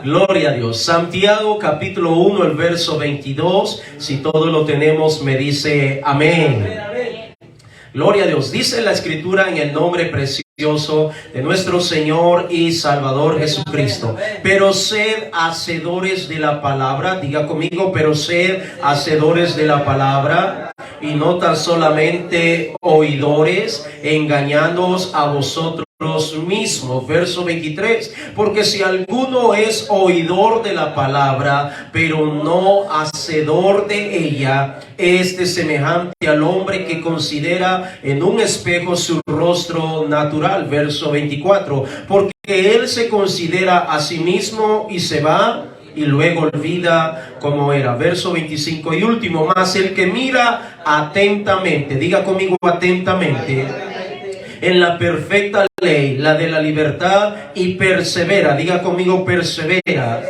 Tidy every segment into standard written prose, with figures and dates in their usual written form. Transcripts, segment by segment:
Gloria a Dios. Santiago capítulo 1, el verso 22. Si todo lo tenemos, me dice amén. Gloria a Dios. Dice la Escritura en el nombre precioso de nuestro Señor y Salvador Jesucristo. Pero sed hacedores de la palabra. Diga conmigo, pero sed hacedores de la palabra y no tan solamente oidores, engañándoos a vosotros mismos. Verso 23. Porque si alguno es oidor de la palabra, pero no hacedor de ella, este semejante al hombre que considera en un espejo su rostro natural. Verso 24. Porque él se considera a sí mismo y se va y luego olvida cómo era. Verso 25 y último. Mas el que mira atentamente, diga conmigo atentamente, en la perfecta ley, la de la libertad, y persevera, diga conmigo persevera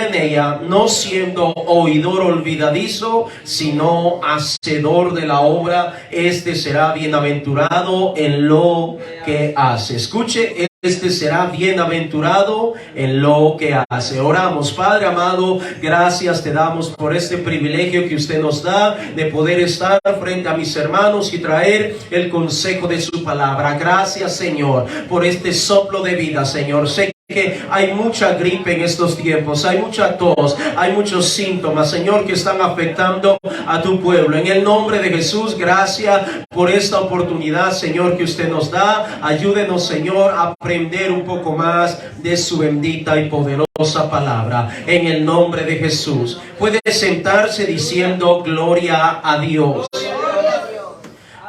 en ella, no siendo oidor olvidadizo, sino hacedor de la obra, este será bienaventurado en lo que hace. Escuche, este será bienaventurado en lo que hace. Oramos. Padre amado, gracias te damos por este privilegio que usted nos da de poder estar frente a mis hermanos y traer el consejo de su palabra. Gracias, Señor, por este soplo de vida, Señor. Sé que hay mucha gripe en estos tiempos, hay mucha tos, hay muchos síntomas, Señor, que están afectando a tu pueblo. En el nombre de Jesús, gracias por esta oportunidad, Señor, que usted nos da. Ayúdenos, Señor, a aprender un poco más de su bendita y poderosa palabra. En el nombre de Jesús. Puede sentarse diciendo gloria a Dios.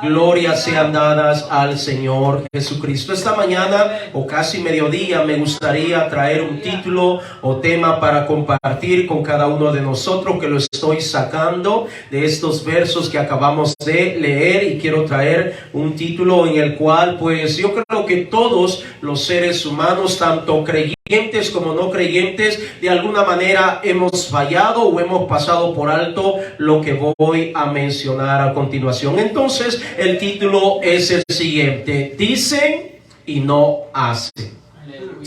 Glorias sean dadas al Señor Jesucristo. Esta mañana o casi mediodía me gustaría traer un título o tema para compartir con cada uno de nosotros, que lo estoy sacando de estos versos que acabamos de leer, y quiero traer un título en el cual pues yo creo que todos los seres humanos, tanto creyentes como no creyentes, de alguna manera hemos fallado o hemos pasado por alto lo que voy a mencionar a continuación. Entonces el título es el siguiente: dicen y no hacen.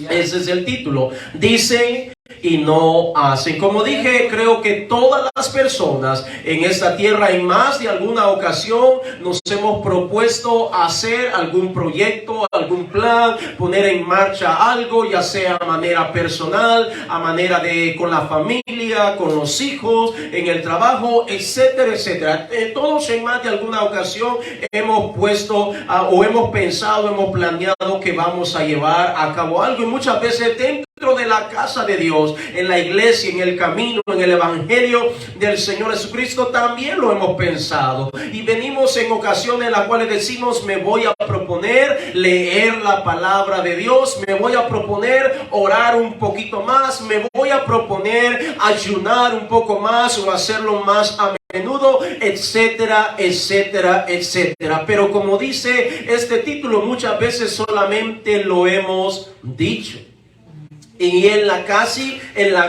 Ese es el título: dicen y no hacen. Como dije, creo que todas las personas en esta tierra en más de alguna ocasión nos hemos propuesto hacer algún proyecto, algún plan, poner en marcha algo, ya sea a manera personal, a manera de con la familia, con los hijos, en el trabajo, etcétera, etcétera. Todos en más de alguna ocasión hemos puesto o hemos pensado, hemos planeado que vamos a llevar a cabo algo, y muchas veces dentro de la casa de Dios, en la iglesia, en el camino, en el evangelio del Señor Jesucristo, también lo hemos pensado, y venimos en ocasiones en las cuales decimos: me voy a proponer leer la palabra de Dios, me voy a proponer orar un poquito más, me voy a proponer ayunar un poco más o hacerlo más a menudo, etcétera, etcétera, etcétera. Pero como dice este título, muchas veces solamente lo hemos dicho. Y en la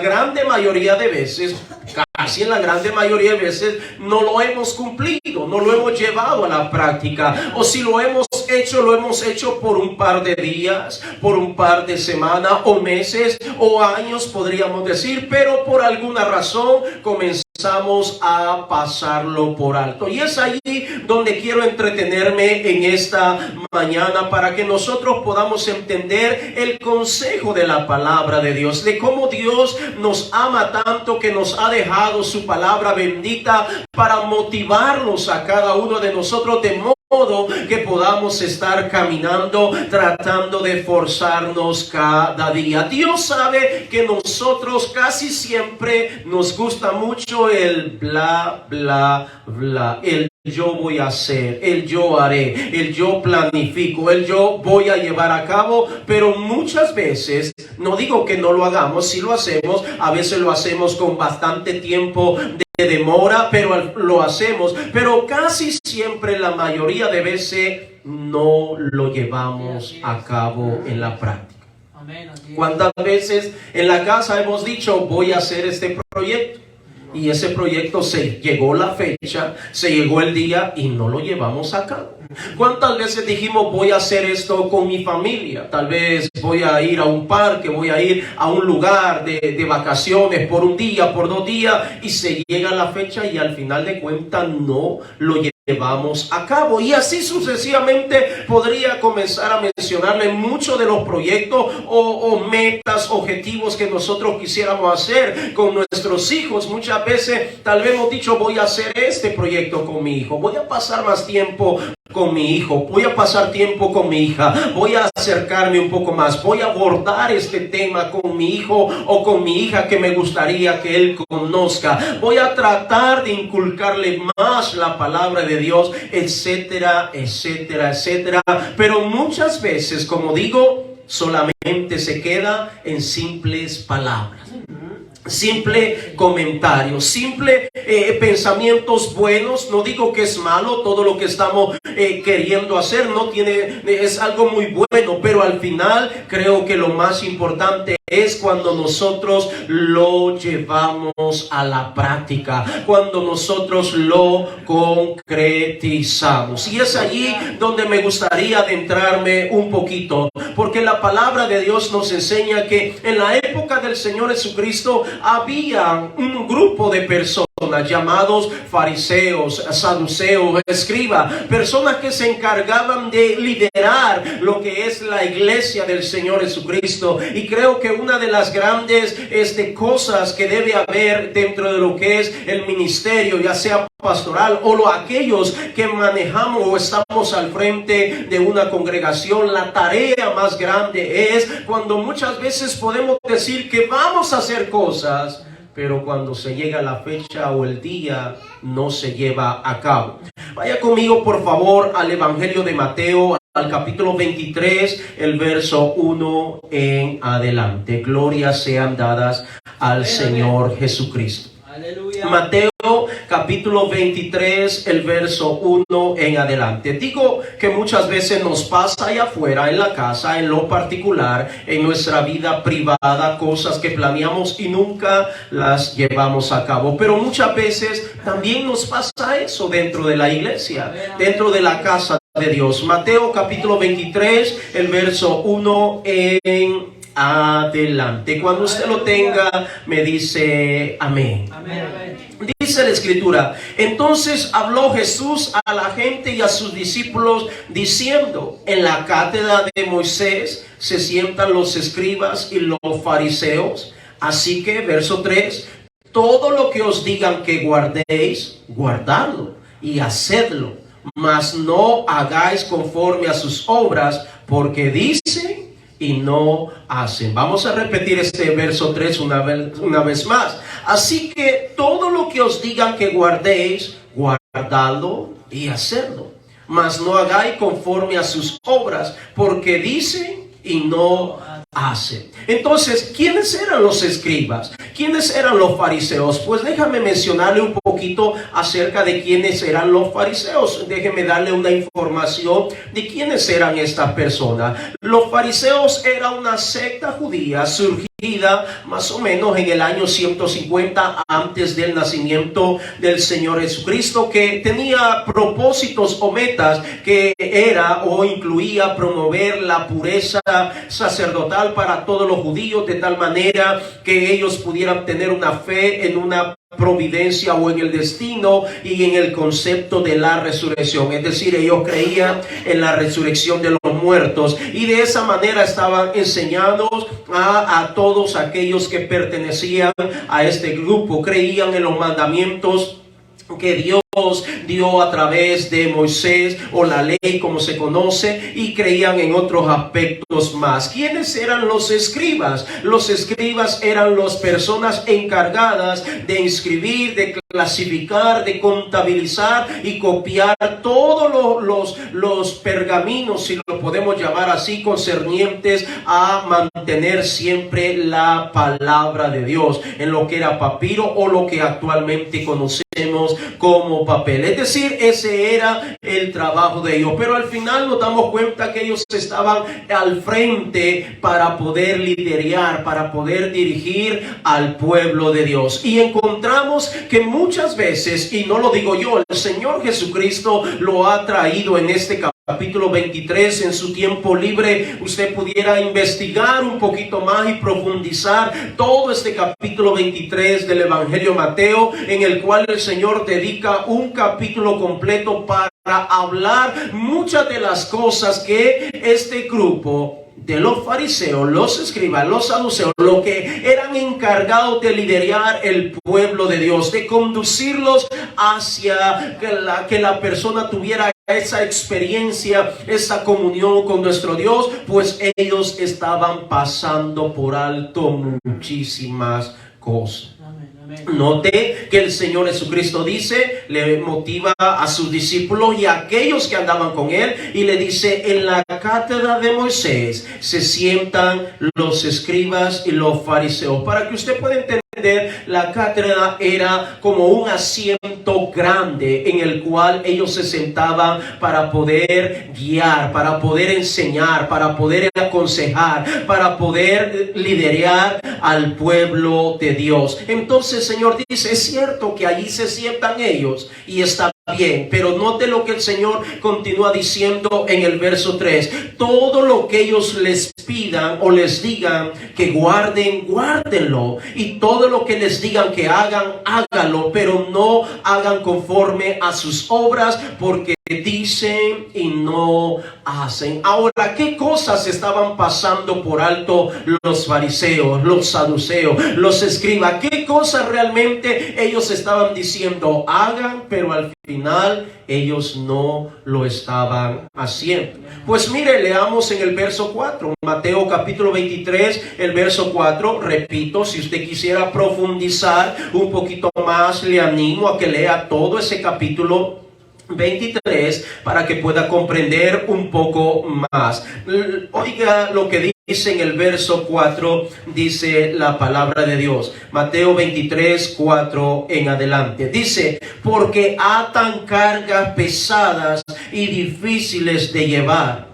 grande mayoría de veces, casi en la grande mayoría de veces, no lo hemos cumplido, no lo hemos llevado a la práctica. O si lo hemos hecho por un par de días, por un par de semanas o meses o años, podríamos decir, pero por alguna razón comenzamos a pasarlo por alto. Y es ahí donde quiero entretenerme en esta mañana, para que nosotros podamos entender el consejo de la palabra de Dios, de cómo Dios nos ama tanto que nos ha dejado su palabra bendita para motivarnos a cada uno de nosotros, de modo que podamos estar caminando, tratando de esforzarnos cada día. Dios sabe que nosotros casi siempre nos gusta mucho el bla, bla, bla, el yo voy a hacer, el yo haré, el yo planifico, el yo voy a llevar a cabo. Pero muchas veces, no digo que no lo hagamos, si lo hacemos, a veces lo hacemos con bastante tiempo de demora, pero lo hacemos. Pero casi siempre, la mayoría de veces, no lo llevamos a cabo en la práctica. ¿Cuántas veces en la casa hemos dicho: voy a hacer este proyecto? Y ese proyecto se llegó la fecha, se llegó el día y no lo llevamos a cabo. ¿Cuántas veces dijimos voy a hacer esto con mi familia? Tal vez voy a ir a un parque, voy a ir a un lugar de vacaciones por un día, por 2 días, y se llega la fecha y al final de cuentas no lo llevamos a cabo. Y así sucesivamente podría comenzar a mencionarle muchos de los proyectos o metas, objetivos que nosotros quisiéramos hacer con nuestros hijos. Muchas veces tal vez hemos dicho voy a hacer este proyecto con mi hijo, voy a pasar más tiempo con mi hijo, voy a pasar tiempo con mi hija, voy a acercarme un poco más, voy a abordar este tema con mi hijo o con mi hija que me gustaría que él conozca, voy a tratar de inculcarle más la palabra de Dios, etcétera, etcétera, etcétera. Pero muchas veces, como digo, solamente se queda en simples palabras, simple comentario, simple pensamientos buenos. No digo que es malo todo lo que estamos queriendo hacer, es algo muy bueno, pero al final creo que lo más importante es cuando nosotros lo llevamos a la práctica, cuando nosotros lo concretizamos. Y es allí donde me gustaría adentrarme un poquito, porque la palabra de Dios nos enseña que en la época del Señor Jesucristo había un grupo de personas llamados fariseos, saduceos, escribas, personas que se encargaban de liderar lo que es la iglesia del Señor Jesucristo. Y creo que una de las grandes cosas que debe haber dentro de lo que es el ministerio, ya sea pastoral o aquellos que manejamos o estamos al frente de una congregación, la tarea más grande es cuando muchas veces podemos decir que vamos a hacer cosas, pero cuando se llega la fecha o el día no se lleva a cabo. Vaya conmigo por favor al Evangelio de Mateo, al capítulo 23, el verso 1 en adelante. Glorias sean dadas al Señor Jesucristo. Aleluya. Mateo capítulo 23, el verso 1 en adelante. Digo que muchas veces nos pasa allá afuera, en la casa, en lo particular, en nuestra vida privada, cosas que planeamos y nunca las llevamos a cabo. Pero muchas veces también nos pasa eso dentro de la iglesia, dentro de la casa de Dios. Mateo capítulo 23, el verso 1 en adelante. Cuando usted lo tenga, me dice amén. Amén. Dice la escritura: entonces habló Jesús a la gente y a sus discípulos diciendo: en la cátedra de Moisés se sientan los escribas y los fariseos. Así que, verso 3, todo lo que os digan que guardéis, guardadlo y hacedlo, mas no hagáis conforme a sus obras, porque dicen y no hacen. Vamos a repetir este verso 3 una vez más. Así que todo lo que os digan que guardéis, guardadlo y hacedlo, mas no hagáis conforme a sus obras, porque dicen y no hacen. Entonces, ¿quiénes eran los escribas? ¿Quiénes eran los fariseos? Pues déjame mencionarle un poquito acerca de quiénes eran los fariseos. Déjeme darle una información de quiénes eran estas personas. Los fariseos eran una secta judía surgida más o menos en el año 150 antes del nacimiento del Señor Jesucristo, que tenía propósitos o metas que era o incluía promover la pureza sacerdotal para todos los judíos, de tal manera que ellos pudieran tener una fe en una providencia o en el destino y en el concepto de la resurrección. Es decir, ellos creían en la resurrección de los muertos, y de esa manera estaban enseñando a todos aquellos que pertenecían a este grupo. Creían en los mandamientos que Dios dio a través de Moisés, o la ley como se conoce, y creían en otros aspectos más. ¿Quiénes eran los escribas? Los escribas eran las personas encargadas de inscribir, de clasificar, de contabilizar y copiar todos los pergaminos, si lo podemos llamar así, concernientes a mantener siempre la palabra de Dios en lo que era papiro o lo que actualmente conocemos como papel. Es decir, ese era el trabajo de ellos, pero al final nos damos cuenta que ellos estaban al frente para poder liderar, para poder dirigir al pueblo de Dios. Y encontramos que muchos muchas veces, y no lo digo yo, el Señor Jesucristo lo ha traído en este capítulo 23, en su tiempo libre, usted pudiera investigar un poquito más y profundizar todo este capítulo 23 del Evangelio Mateo, en el cual el Señor dedica un capítulo completo para hablar muchas de las cosas que este grupo de los fariseos, los escribas, los saduceos, lo que eran encargados de liderar el pueblo de Dios, de conducirlos hacia que la persona tuviera esa experiencia, esa comunión con nuestro Dios, pues ellos estaban pasando por alto muchísimas cosas. Note que el Señor Jesucristo dice, le motiva a sus discípulos y a aquellos que andaban con él, y le dice: en la cátedra de Moisés se sientan los escribas y los fariseos. Para que usted pueda entender, la cátedra era como un asiento grande en el cual ellos se sentaban para poder guiar, para poder enseñar, para poder aconsejar, para poder liderar al pueblo de Dios. Entonces el Señor dice, es cierto que allí se sientan ellos y está bien, pero note lo que el Señor continúa diciendo en el verso 3. Todo lo que ellos les pidan o les digan que guarden, guárdenlo, y todo lo que les digan que hagan, háganlo, pero no hagan conforme a sus obras, porque dicen y no hacen. Ahora, ¿qué cosas estaban pasando por alto los fariseos, los saduceos, los escribas? ¿Qué cosas realmente ellos estaban diciendo hagan, pero al final ellos no lo estaban haciendo? Pues mire, leamos en el verso 4, Mateo capítulo 23, el verso 4. Repito, si usted quisiera profundizar un poquito más, le animo a que lea todo ese capítulo 23 para que pueda comprender un poco más. Oiga lo que dice en el verso 4, dice la palabra de Dios. Mateo 23, 4 en adelante. Dice: porque atan cargas pesadas y difíciles de llevar,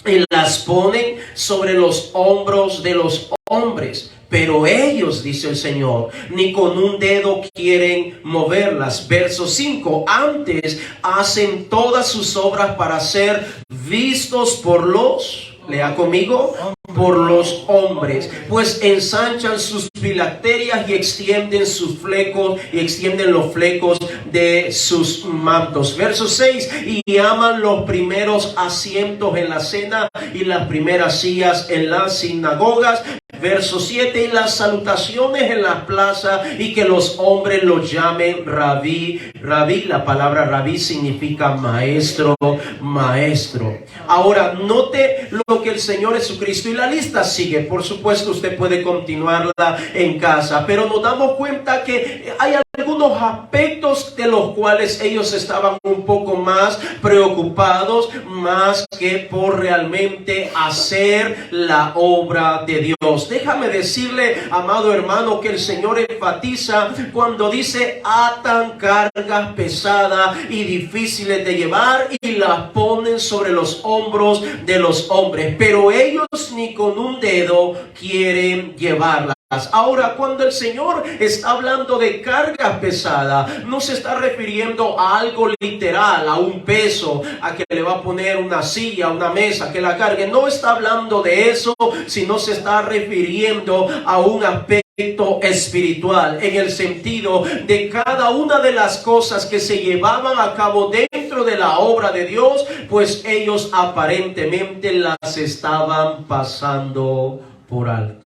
y las ponen sobre los hombros de los hombres. Pero ellos, dice el Señor, ni con un dedo quieren moverlas. Verso 5. Antes hacen todas sus obras para ser vistos por los, lea conmigo, por los hombres, pues ensanchan sus filacterias y extienden sus flecos, y extienden los flecos de sus mantos. Verso 6. Y aman los primeros asientos en la cena y las primeras sillas en las sinagogas. Verso 7. Y las salutaciones en las plazas, y que los hombres los llamen rabí. Rabí, la palabra rabí significa maestro, maestro. Ahora, note lo que el Señor Jesucristo, y la lista sigue, por supuesto usted puede continuarla en casa, pero nos damos cuenta que hay algunos aspectos de los cuales ellos estaban un poco más preocupados, más que por realmente hacer la obra de Dios. Déjame decirle, amado hermano, que el Señor enfatiza cuando dice atan cargas pesadas y difíciles de llevar y las ponen sobre los hombros de los hombres, pero ellos ni con un dedo quieren llevarlas. Ahora, cuando el Señor está hablando de cargas pesadas, no se está refiriendo a algo literal, a un peso, a que le va a poner una silla, una mesa que la cargue. No está hablando de eso, sino se está refiriendo a un aspecto espiritual, en el sentido de cada una de las cosas que se llevaban a cabo dentro de la obra de Dios, pues ellos aparentemente las estaban pasando por alto.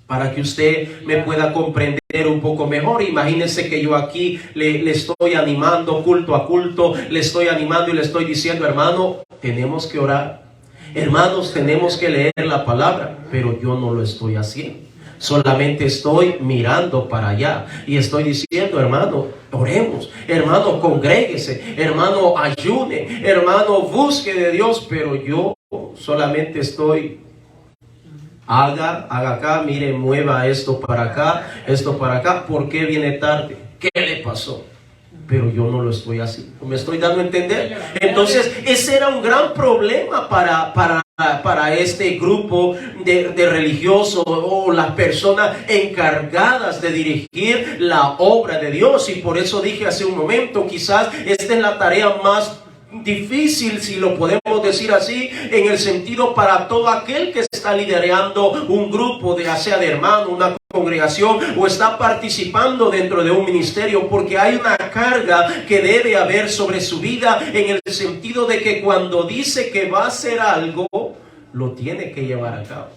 Para que usted me pueda comprender un poco mejor, imagínense que yo aquí le estoy animando culto a culto, le estoy animando y le estoy diciendo: hermano, tenemos que orar, hermanos, tenemos que leer la palabra, pero yo no lo estoy haciendo. Solamente estoy mirando para allá y estoy diciendo: hermano, oremos, hermano, congréguese, hermano, ayune, hermano, busque de Dios, pero yo solamente estoy haga acá, mire, mueva esto para acá. ¿Por qué viene tarde? ¿Qué le pasó? Pero yo no lo estoy haciendo. ¿Me estoy dando a entender? Entonces, ese era un gran problema para para este grupo de religiosos o las personas encargadas de dirigir la obra de Dios. Y por eso dije hace un momento, quizás esta es la tarea más difícil, si lo podemos decir así, en el sentido para todo aquel que está liderando un grupo, ya sea de hermanos, una congregación, o está participando dentro de un ministerio, porque hay una carga que debe haber sobre su vida, en el sentido de que cuando dice que va a hacer algo, lo tiene que llevar a cabo.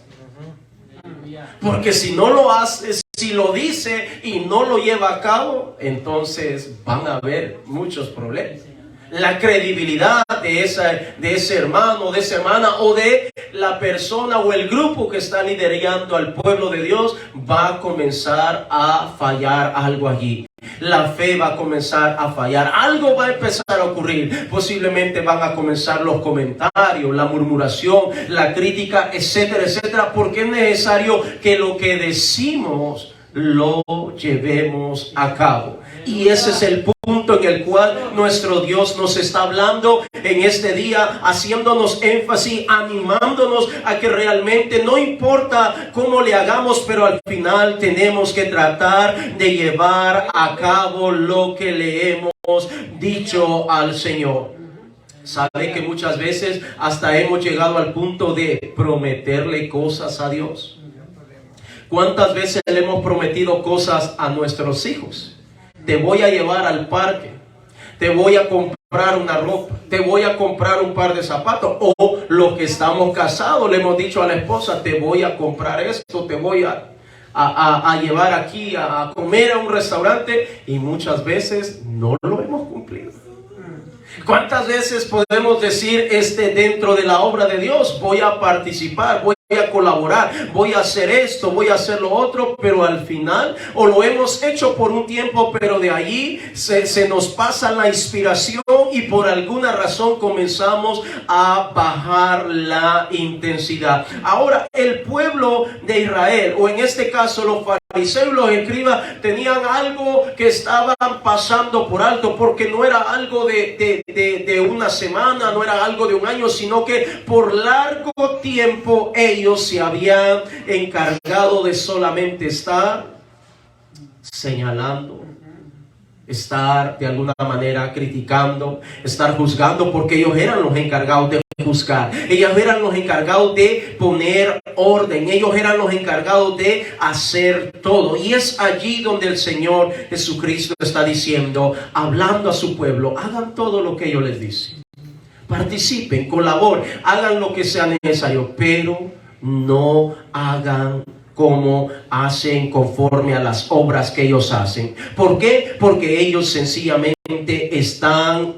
Porque si no lo hace, si lo dice y no lo lleva a cabo, entonces van a haber muchos problemas. La credibilidad de ese hermano, de esa hermana, o de la persona o el grupo que está liderando al pueblo de Dios va a comenzar a fallar algo allí. La fe va a comenzar a fallar, algo va a empezar a ocurrir. Posiblemente van a comenzar los comentarios, la murmuración, la crítica, etcétera, etcétera, porque es necesario que lo que decimos lo llevemos a cabo. Y ese es el punto en el cual nuestro Dios nos está hablando en este día, haciéndonos énfasis, animándonos a que realmente no importa cómo le hagamos, pero al final tenemos que tratar de llevar a cabo lo que le hemos dicho al Señor. Sabe que muchas veces hasta hemos llegado al punto de prometerle cosas a Dios. ¿Cuántas veces le hemos prometido cosas a nuestros hijos? Te voy a llevar al parque, te voy a comprar una ropa, te voy a comprar un par de zapatos. O los que estamos casados le hemos dicho a la esposa, te voy a comprar esto, te voy a llevar aquí a comer a un restaurante, y muchas veces no lo hemos cumplido. ¿Cuántas veces podemos decir dentro de la obra de Dios, voy a participar, voy a colaborar, voy a hacer esto, voy a hacer lo otro, pero al final, o lo hemos hecho por un tiempo, pero de allí se nos pasa la inspiración y por alguna razón comenzamos a bajar la intensidad? Ahora, el pueblo de Israel, o en este caso los fariseos, los escribas, tenían algo que estaban pasando por alto, porque no era algo de una semana, no era algo de un año, sino que por largo tiempo ellos se habían encargado de solamente estar señalando, estar de alguna manera criticando, estar juzgando, porque ellos eran los encargados de juzgar, ellos eran los encargados de poner orden, ellos eran los encargados de hacer todo. Y es allí donde el Señor Jesucristo está diciendo, hablando a su pueblo, hagan todo lo que ellos les dicen, participen, colaboren, hagan lo que sea necesario, pero no hagan como hacen, conforme a las obras que ellos hacen. ¿Por qué? Porque ellos sencillamente están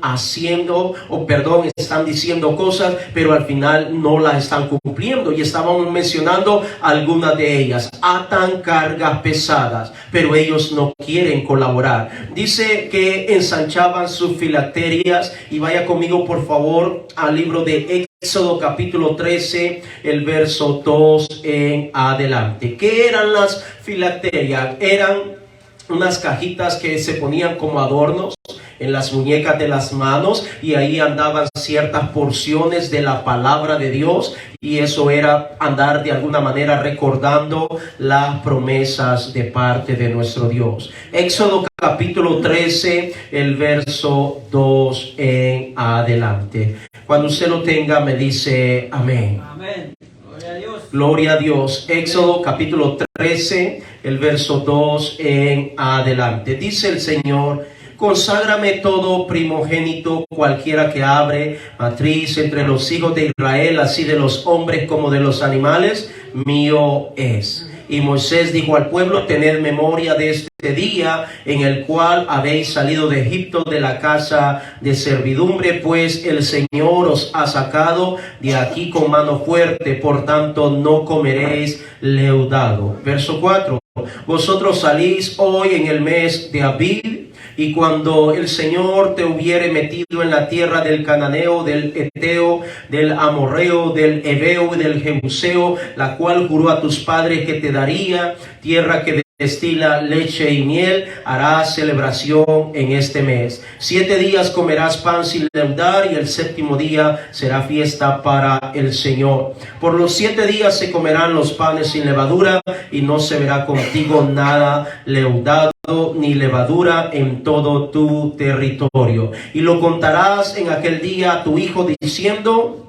están diciendo cosas, pero al final no las están cumpliendo. Y estábamos mencionando algunas de ellas. Atan cargas pesadas, pero ellos no quieren colaborar. Dice que ensanchaban sus filacterias, y vaya conmigo por favor al libro de Éxodo capítulo 13, el verso 2 en adelante. ¿Qué eran las filacterias? Eran unas cajitas que se ponían como adornos en las muñecas de las manos, y ahí andaban ciertas porciones de la palabra de Dios, y eso era andar de alguna manera recordando las promesas de parte de nuestro Dios. Éxodo capítulo 13, el verso 2 en adelante. Cuando usted lo tenga, me dice amén. Amén. Gloria a Dios. Gloria a Dios. Éxodo capítulo 13, el verso 2 en adelante. Dice el Señor: conságrame todo primogénito, cualquiera que abre matriz entre los hijos de Israel, así de los hombres como de los animales, mío es. Y Moisés dijo al pueblo: tened memoria de este día en el cual habéis salido de Egipto, de la casa de servidumbre, pues el Señor os ha sacado de aquí con mano fuerte, por tanto no comeréis leudado. Verso 4. Vosotros salís hoy en el mes de Abil, y cuando el Señor te hubiere metido en la tierra del Cananeo, del Eteo, del Amorreo, del Heveo y del Jebuseo, la cual juró a tus padres que te daría, tierra que destila leche y miel, harás celebración en este mes. 7 días comerás pan sin leudar, y el séptimo día será fiesta para el Señor. Por los 7 días se comerán los panes sin levadura, y no se verá contigo nada leudado ni levadura en todo tu territorio. Y lo contarás en aquel día a tu hijo, diciendo: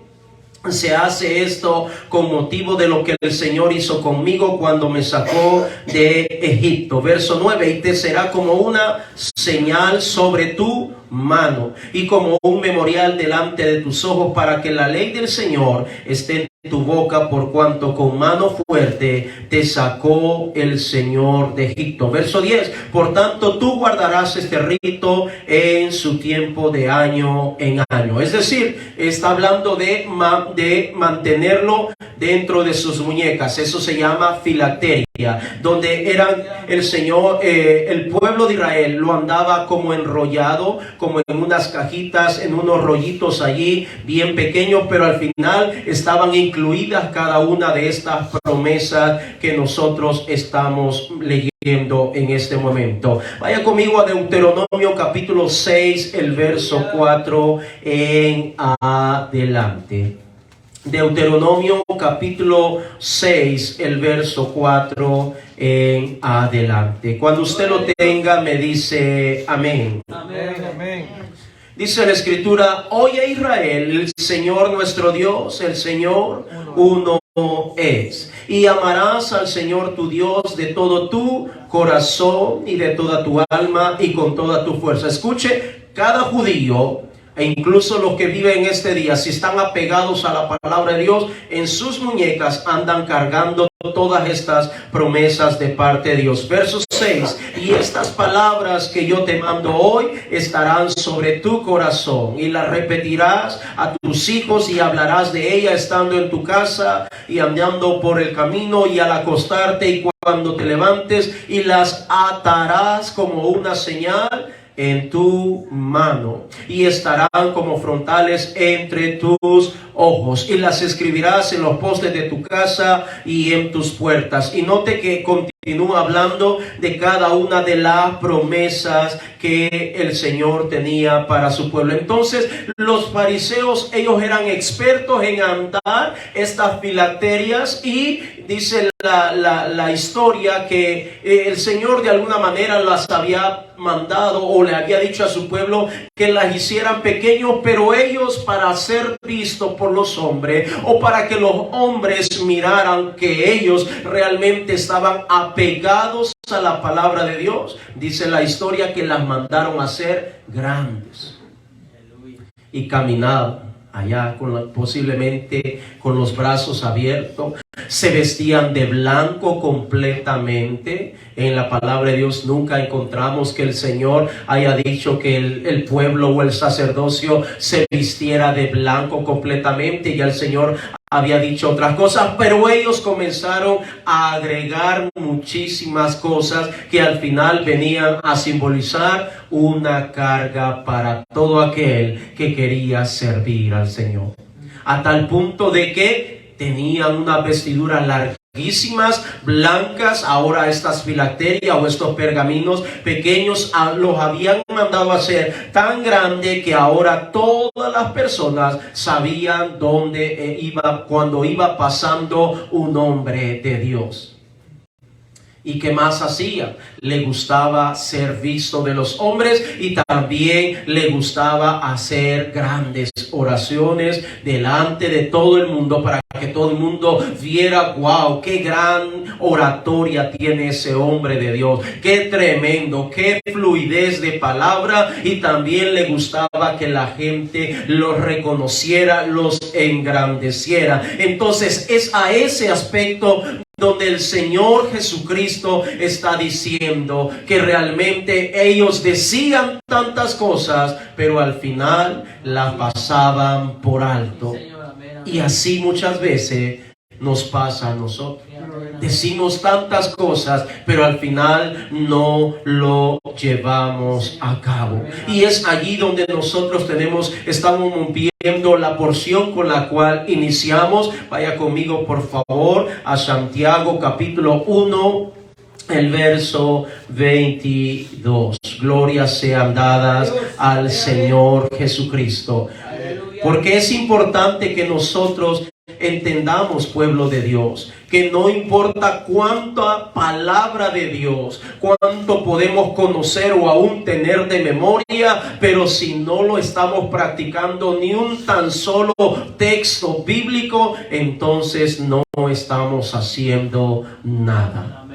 se hace esto con motivo de lo que el Señor hizo conmigo cuando me sacó de Egipto. Verso 9: y te será como una señal sobre tu mano y como un memorial delante de tus ojos, para que la ley del Señor esté en tu boca, por cuanto con mano fuerte te sacó el Señor de Egipto. Verso 10: por tanto tú guardarás este rito en su tiempo, de año en año. Es decir, está hablando de mantenerlo dentro de sus muñecas. Eso se llama filacteria, donde eran el Señor, el pueblo de Israel lo andaba como enrollado, como en unas cajitas, en unos rollitos allí bien pequeños, pero al final estaban incluidas cada una de estas promesas que nosotros estamos leyendo en este momento. Vaya conmigo a Deuteronomio capítulo 6, el verso 4 en adelante. Deuteronomio capítulo 6, el verso 4 en adelante. Cuando usted lo tenga, me dice amén. Amén, amén. Dice la Escritura: oye Israel, el Señor nuestro Dios, el Señor uno es. Y amarás al Señor tu Dios de todo tu corazón y de toda tu alma y con toda tu fuerza. Escuche, cada judío, e incluso los que viven este día, si están apegados a la palabra de Dios, en sus muñecas andan cargando todas estas promesas de parte de Dios. Verso 6: y estas palabras que yo te mando hoy estarán sobre tu corazón, y las repetirás a tus hijos, y hablarás de ella estando en tu casa y andando por el camino y al acostarte y cuando te levantes, y las atarás como una señal en tu mano, y estarán como frontales entre tus ojos, y las escribirás en los postes de tu casa y en tus puertas. Y note que continúa hablando de cada una de las promesas que el Señor tenía para su pueblo. Entonces, los fariseos, ellos eran expertos en andar estas filacterias, y dice la historia que el Señor de alguna manera las había mandado, o le había dicho a su pueblo que las hicieran pequeños, pero ellos, para ser vistos por los hombres, o para que los hombres miraran que ellos realmente estaban apegados a la palabra de Dios, dice la historia que las mandaron a hacer grandes, y caminaban allá posiblemente con los brazos abiertos, se vestían de blanco completamente. En la palabra de Dios nunca encontramos que el Señor haya dicho que el pueblo o el sacerdocio se vistiera de blanco completamente. Ya el Señor había dicho otras cosas, pero ellos comenzaron a agregar muchísimas cosas que al final venían a simbolizar una carga para todo aquel que quería servir al Señor, a tal punto de que tenían una vestidura larguísimas, blancas. Ahora estas filacterias o estos pergaminos pequeños los habían mandado a hacer tan grande que ahora todas las personas sabían dónde iba cuando iba pasando un hombre de Dios. ¿Y qué más hacía? Le gustaba ser visto de los hombres, y también le gustaba hacer grandes oraciones delante de todo el mundo, para que todo el mundo viera: wow, qué gran oratoria tiene ese hombre de Dios, qué tremendo, qué fluidez de palabra. Y también le gustaba que la gente los reconociera, los engrandeciera. Entonces es a ese aspecto donde el Señor Jesucristo está diciendo que realmente ellos decían tantas cosas, pero al final las pasaban por alto. Y así muchas veces nos pasa a nosotros. Decimos tantas cosas, pero al final no lo llevamos a cabo. Y es allí donde nosotros estamos viendo la porción con la cual iniciamos. Vaya conmigo por favor a Santiago capítulo 1, el verso 22. Glorias sean dadas al Señor Jesucristo. Porque es importante que nosotros entendamos, pueblo de Dios, que no importa cuánta palabra de Dios, cuánto podemos conocer o aún tener de memoria, pero si no lo estamos practicando ni un tan solo texto bíblico, entonces no estamos haciendo nada.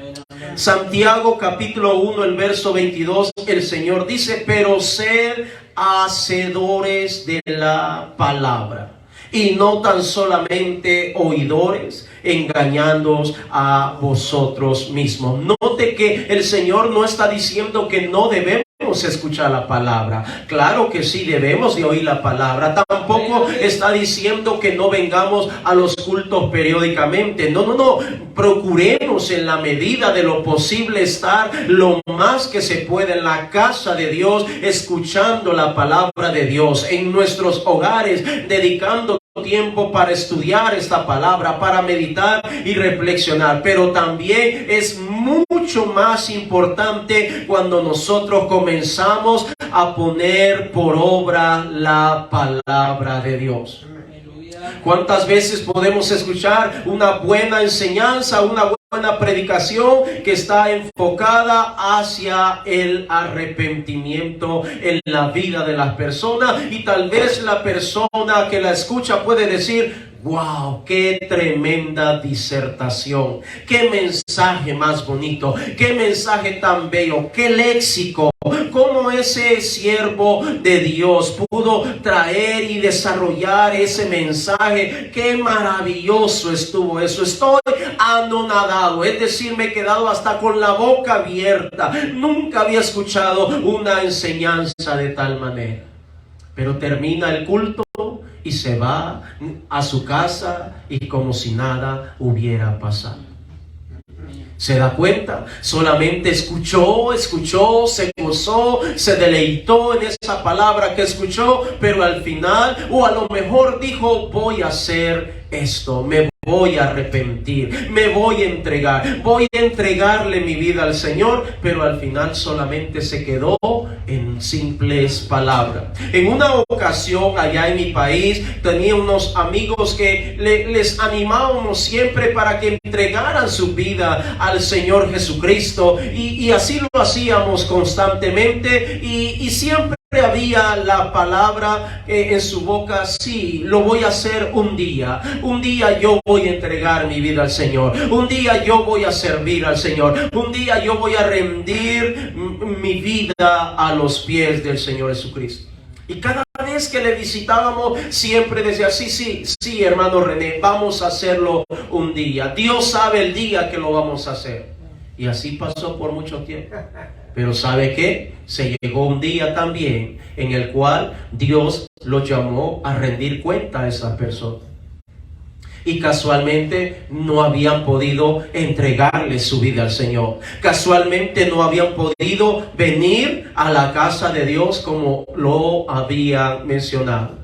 Santiago capítulo 1, el verso 22, el Señor dice: pero sed hacedores de la palabra, y no tan solamente oidores, engañándoos a vosotros mismos. Note que el Señor no está diciendo que no debemos escuchar la palabra. Claro que sí debemos de oír la palabra. Tampoco está diciendo que no vengamos a los cultos periódicamente. No. Procuremos en la medida de lo posible estar lo más que se pueda en la casa de Dios, escuchando la palabra de Dios, en nuestros hogares, dedicando tiempo para estudiar esta palabra, para meditar y reflexionar. Pero también es mucho más importante cuando nosotros comenzamos a poner por obra la palabra de Dios. ¿Cuántas veces podemos escuchar una buena enseñanza, una buena predicación que está enfocada hacia el arrepentimiento en la vida de las personas? Y tal vez la persona que la escucha puede decir: wow, qué tremenda disertación, qué mensaje más bonito, qué mensaje tan bello, qué léxico, cómo ese siervo de Dios pudo traer y desarrollar ese mensaje, qué maravilloso estuvo eso. Estoy anonadado, es decir, me he quedado hasta con la boca abierta. Nunca había escuchado una enseñanza de tal manera. Pero termina el culto y se va a su casa y como si nada hubiera pasado. ¿Se da cuenta? Solamente escuchó, se gozó, se deleitó en esa palabra que escuchó, pero al final, o a lo mejor dijo: voy a hacer esto, me voy a arrepentir, me voy a entregar, voy a entregarle mi vida al Señor, pero al final solamente se quedó en simples palabras. En una ocasión allá en mi país tenía unos amigos que les animábamos siempre para que entregaran su vida al Señor Jesucristo, y así lo hacíamos constantemente, y siempre había la palabra en su boca: sí, lo voy a hacer un día yo voy a entregar mi vida al Señor, un día yo voy a servir al Señor, un día yo voy a rendir mi vida a los pies del Señor Jesucristo. Y cada vez que le visitábamos siempre decía: sí, hermano René, vamos a hacerlo un día, Dios sabe el día que lo vamos a hacer. Y así pasó por mucho tiempo. Pero ¿sabe qué? Se llegó un día también en el cual Dios lo llamó a rendir cuenta a esa persona. Y casualmente no habían podido entregarle su vida al Señor. Casualmente no habían podido venir a la casa de Dios como lo había mencionado.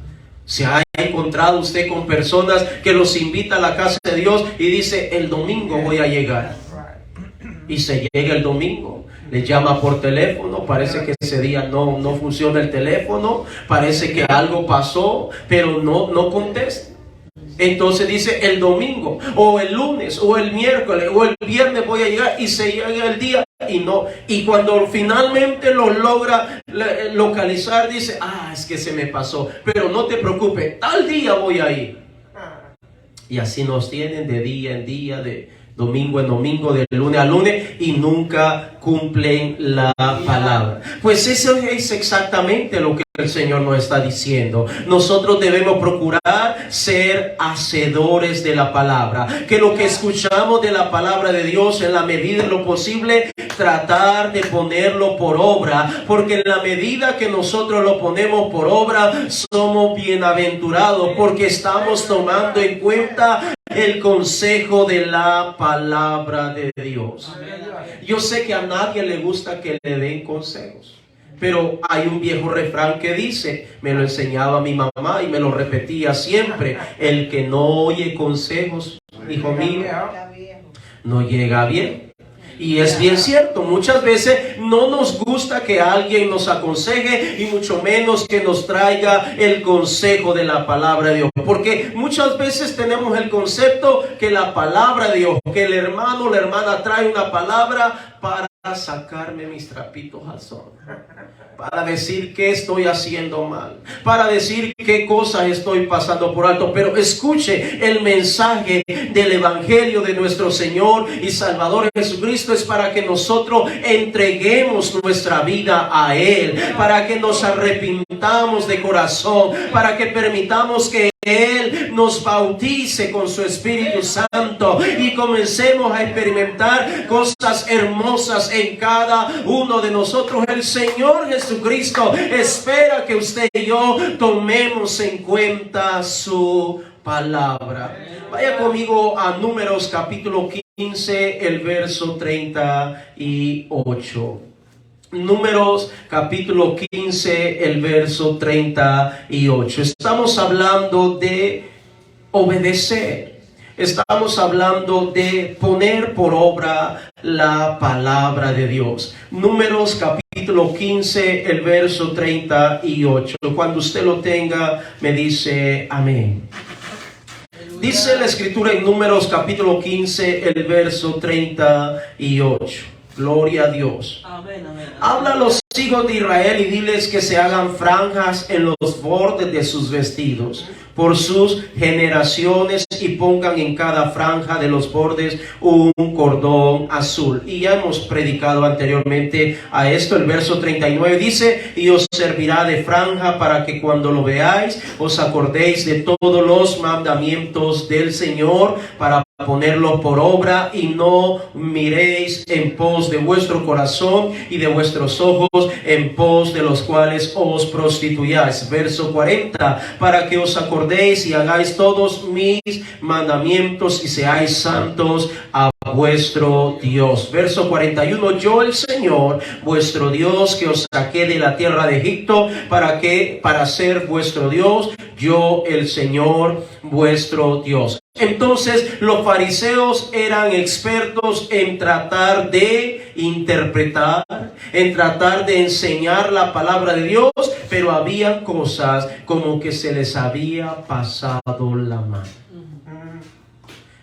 ¿Se ha encontrado usted con personas que los invita a la casa de Dios y dice: el domingo voy a llegar? Y se llega el domingo, le llama por teléfono, parece que ese día no funciona el teléfono, parece que algo pasó, pero no contesta. Entonces dice: el domingo, o el lunes, o el miércoles, o el viernes voy a llegar, y se llega el día y no. Y cuando finalmente lo logra localizar, dice: es que se me pasó, pero no te preocupes, tal día voy a ir. Y así nos tienen de día en día, de domingo en domingo, de lunes a lunes, y nunca cumplen la palabra. Pues eso es exactamente lo que el Señor nos está diciendo. Nosotros debemos procurar ser hacedores de la palabra, que lo que escuchamos de la palabra de Dios, en la medida de lo posible, tratar de ponerlo por obra, porque en la medida que nosotros lo ponemos por obra, somos bienaventurados, porque estamos tomando en cuenta el consejo de la palabra de Dios. Yo sé que a nadie le gusta que le den consejos, pero hay un viejo refrán que dice, me lo enseñaba mi mamá y me lo repetía siempre: el que no oye consejos, hijo mío, no llega bien. Y es bien cierto, muchas veces no nos gusta que alguien nos aconseje y mucho menos que nos traiga el consejo de la palabra de Dios. Porque muchas veces tenemos el concepto que la palabra de Dios, que el hermano o la hermana trae una palabra para sacarme mis trapitos al sol, para decir que estoy haciendo mal, para decir qué cosas estoy pasando por alto. Pero escuche, el mensaje del evangelio de nuestro Señor y Salvador Jesucristo es para que nosotros entreguemos nuestra vida a Él, para que nos arrepintamos de corazón, para que permitamos que Él nos bautice con su Espíritu Santo y comencemos a experimentar cosas hermosas en cada uno de nosotros. El Señor Jesucristo espera que usted y yo tomemos en cuenta su palabra. Vaya conmigo a Números capítulo 15, el verso 38. Números capítulo 15, el verso 38. Estamos hablando de obedecer. Estamos hablando de poner por obra la palabra de Dios. Números capítulo 15, el verso 38. Cuando usted lo tenga, me dice amén. Dice la escritura en Números capítulo 15, el verso 38. Gloria a Dios. Amén, amén. Habla a los hijos de Israel y diles que se hagan franjas en los bordes de sus vestidos por sus generaciones y pongan en cada franja de los bordes un cordón azul. Y ya hemos predicado anteriormente a esto. El verso 39 dice: y os servirá de franja para que cuando lo veáis os acordéis de todos los mandamientos del Señor, para ponerlo por obra, y no miréis en pos de vuestro corazón y de vuestros ojos en pos de los cuales os prostituyáis. Verso 40: para que os acordéis y hagáis todos mis mandamientos y seáis santos a vuestro Dios. Verso 41: yo el Señor vuestro Dios, que os saqué de la tierra de Egipto, para ser vuestro Dios, yo el Señor vuestro Dios. Entonces los fariseos eran expertos en tratar de interpretar, en tratar de enseñar la palabra de Dios, pero había cosas como que se les había pasado la mano.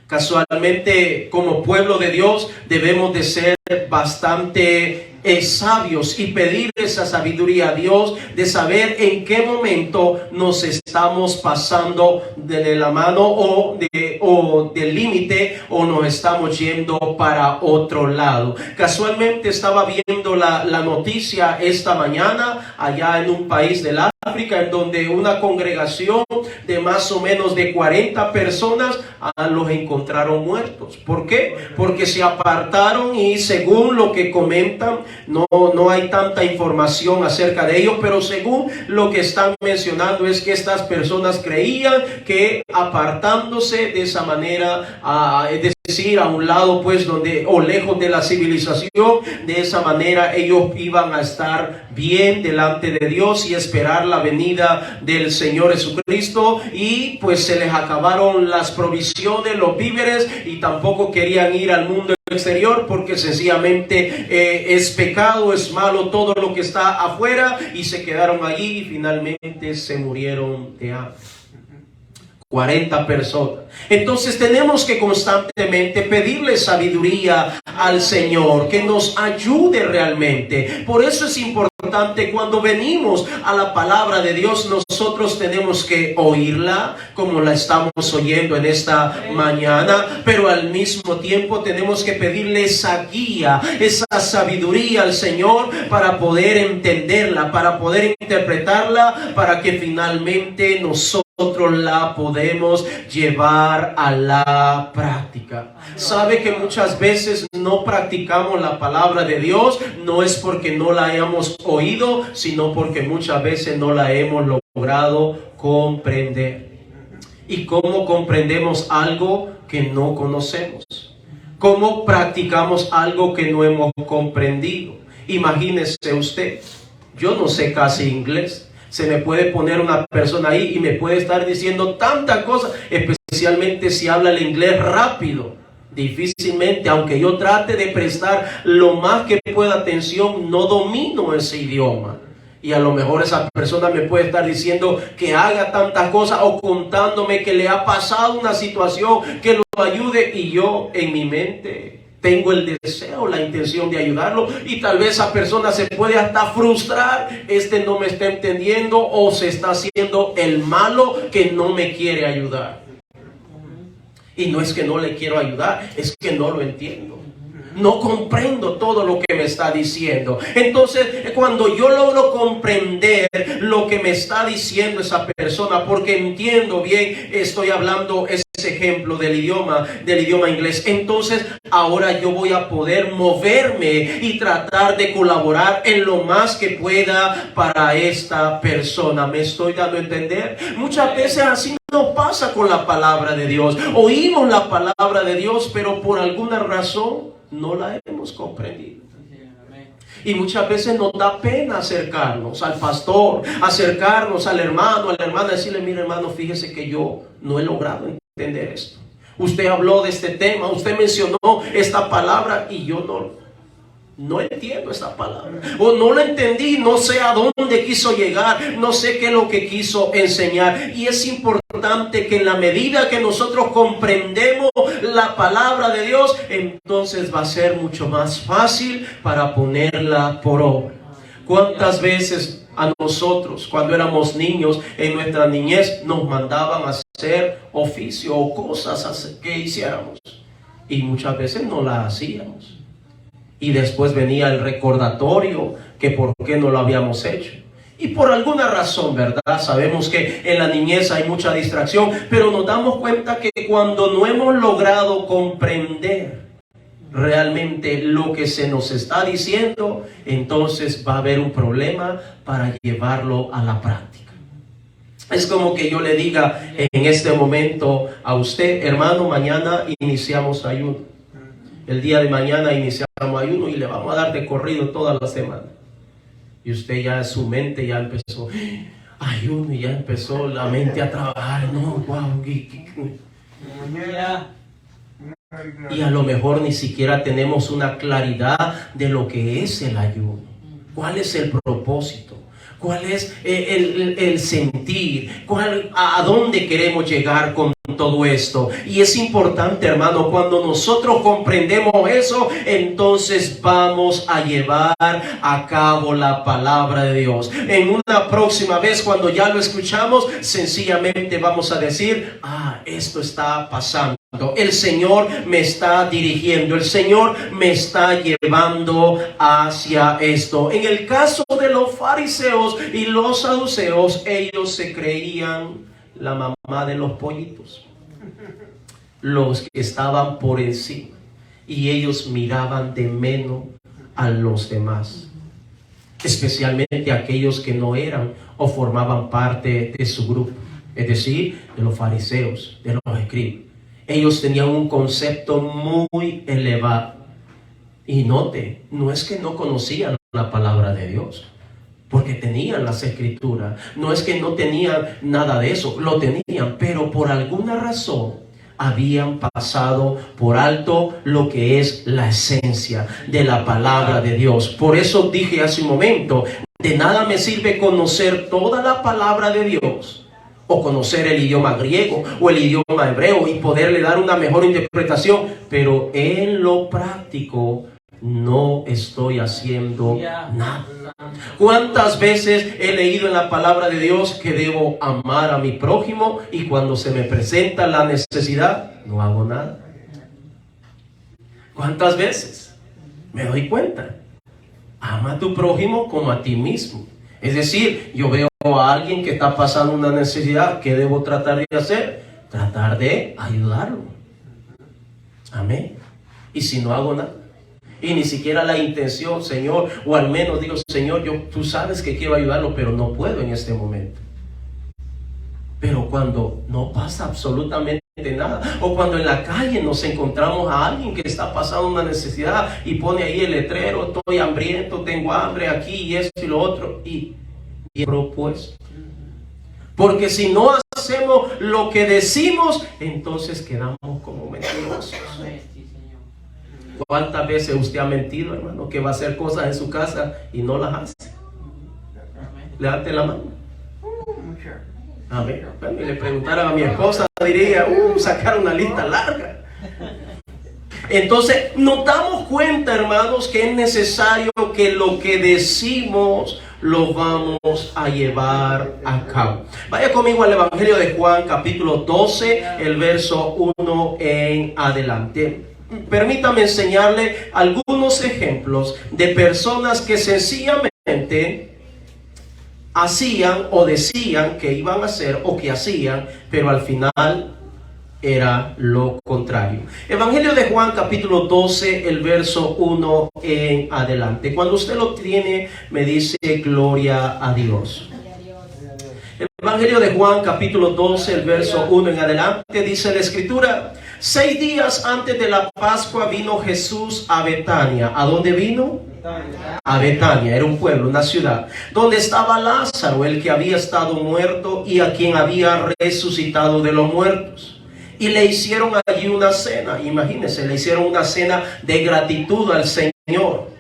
Casualmente, como pueblo de Dios, debemos de ser bastante sabios y pedir esa sabiduría a Dios, de saber en qué momento nos estamos pasando de la mano o del límite, o nos estamos yendo para otro lado. Casualmente estaba viendo la noticia esta mañana allá en un país del África, en donde una congregación de más o menos de 40 personas los encontraron muertos. ¿Por qué? Porque se apartaron, y según lo que comentan, no hay tanta información acerca de ello, pero según lo que están mencionando es que estas personas creían que apartándose de esa manera, es decir, a un lado pues o lejos de la civilización, de esa manera ellos iban a estar bien delante de Dios y esperar la venida del Señor Jesucristo. Y pues se les acabaron las provisiones, los víveres, y tampoco querían ir al mundo exterior, porque sencillamente es pecado, es malo todo lo que está afuera, y se quedaron allí y finalmente se murieron de hambre. 40 personas. Entonces tenemos que constantemente pedirle sabiduría al Señor, que nos ayude realmente. Por eso es importante, cuando venimos a la palabra de Dios, nosotros tenemos que oírla como la estamos oyendo en esta mañana, pero al mismo tiempo tenemos que pedirle esa guía, esa sabiduría al Señor, para poder entenderla, para poder interpretarla, para que finalmente nosotros la podemos llevar a la práctica. Sabe que muchas veces no practicamos la palabra de Dios, no es porque no la hayamos oído, sino porque muchas veces no la hemos logrado comprender. ¿Y cómo comprendemos algo que no conocemos? ¿Cómo practicamos algo que no hemos comprendido? Imagínese usted, yo no sé casi inglés. Se me puede poner una persona ahí y me puede estar diciendo tantas cosas, especialmente si habla el inglés rápido. Difícilmente, aunque yo trate de prestar lo más que pueda atención, no domino ese idioma. Y a lo mejor esa persona me puede estar diciendo que haga tantas cosas o contándome que le ha pasado una situación que lo ayude, y yo en mi mente tengo el deseo, la intención de ayudarlo, y tal vez esa persona se puede hasta frustrar. Este no me está entendiendo o se está haciendo el malo que no me quiere ayudar. Y no es que no le quiero ayudar, es que no lo entiendo. No comprendo todo lo que me está diciendo. Entonces, cuando yo logro comprender lo que me está diciendo esa persona, porque entiendo bien, estoy hablando ese ejemplo del idioma inglés, entonces ahora yo voy a poder moverme y tratar de colaborar en lo más que pueda para esta persona. ¿Me estoy dando a entender? Muchas veces así nos pasa con la palabra de Dios. Oímos la palabra de Dios, pero por alguna razón no la hemos comprendido. Y muchas veces nos da pena acercarnos al pastor, acercarnos al hermano, a la hermana, decirle: mire, hermano, fíjese que yo no he logrado entender esto. Usted habló de este tema, usted mencionó esta palabra y yo no entiendo esta palabra, o no la entendí, no sé a dónde quiso llegar, no sé qué es lo que quiso enseñar. Y es importante que en la medida que nosotros comprendemos la palabra de Dios, entonces va a ser mucho más fácil para ponerla por obra. ¿Cuántas veces a nosotros, cuando éramos niños, en nuestra niñez, nos mandaban a hacer oficio o cosas que hiciéramos, y muchas veces no las hacíamos? Y después venía el recordatorio que por qué no lo habíamos hecho. Y por alguna razón, ¿verdad? Sabemos que en la niñez hay mucha distracción, pero nos damos cuenta que cuando no hemos logrado comprender realmente lo que se nos está diciendo, entonces va a haber un problema para llevarlo a la práctica. Es como que yo le diga en este momento a usted: hermano, mañana iniciamos ayuno. El día de mañana iniciamos ayuno y le vamos a dar de corrido toda la semana. Y usted ya, su mente ya empezó, ayuno, y ya empezó la mente a trabajar. No, wow. Y a lo mejor ni siquiera tenemos una claridad de lo que es el ayuno. ¿Cuál es el propósito? ¿Cuál es el sentir? ¿A dónde queremos llegar con todo esto? Y es importante, hermano, cuando nosotros comprendemos eso, entonces vamos a llevar a cabo la palabra de Dios. En una próxima vez, cuando ya lo escuchamos, sencillamente vamos a decir: esto está pasando. El Señor me está dirigiendo, el Señor me está llevando hacia esto. En el caso de los fariseos y los saduceos, ellos se creían la mamá de los pollitos, los que estaban por encima, y ellos miraban de menos a los demás, especialmente aquellos que no eran o formaban parte de su grupo, es decir, de los fariseos, de los escribas. Ellos tenían un concepto muy elevado. Y note, no es que no conocían la palabra de Dios, porque tenían las escrituras. No es que no tenían nada de eso, lo tenían, pero por alguna razón habían pasado por alto lo que es la esencia de la palabra de Dios. Por eso dije hace un momento: de nada me sirve conocer toda la palabra de Dios, o conocer el idioma griego o el idioma hebreo y poderle dar una mejor interpretación, pero en lo práctico no estoy haciendo nada. ¿Cuántas veces he leído en la palabra de Dios que debo amar a mi prójimo, y cuando se me presenta la necesidad no hago nada? ¿Cuántas veces me doy cuenta? Ama a tu prójimo como a ti mismo. Es decir, yo veo a alguien que está pasando una necesidad, ¿qué debo tratar de hacer? Tratar de ayudarlo. Amén. Y si no hago nada, y ni siquiera la intención, Señor, o al menos digo: Señor, tú sabes que quiero ayudarlo, pero no puedo en este momento. Pero cuando no pasa absolutamente nada, o cuando en la calle nos encontramos a alguien que está pasando una necesidad y pone ahí el letrero: estoy hambriento, tengo hambre aquí y esto y lo otro, y propuesto. Porque si no hacemos lo que decimos, entonces quedamos como mentirosos. ¿Cuántas veces usted ha mentido, hermano, que va a hacer cosas en su casa y no las hace? Levante la mano. Amén. Bueno, y le preguntaran a mi esposa, diría, sacar una lista larga. Entonces, nos damos cuenta, hermanos, que es necesario que lo que decimos lo vamos a llevar a cabo. Vaya conmigo al Evangelio de Juan, capítulo 12, el verso 1 en adelante. Permítame enseñarle algunos ejemplos de personas que sencillamente hacían o decían que iban a hacer o que hacían, pero al final era lo contrario. Evangelio de Juan, capítulo 12, el verso 1 en adelante. Cuando usted lo tiene, me dice gloria a Dios. El Evangelio de Juan, capítulo 12, el verso 1 en adelante, dice la Escritura: 6 días antes de la Pascua vino Jesús a Betania. ¿A dónde vino? A Betania, era un pueblo, una ciudad, donde estaba Lázaro, el que había estado muerto y a quien había resucitado de los muertos. Y le hicieron allí una cena. Imagínense, le hicieron una cena de gratitud al Señor.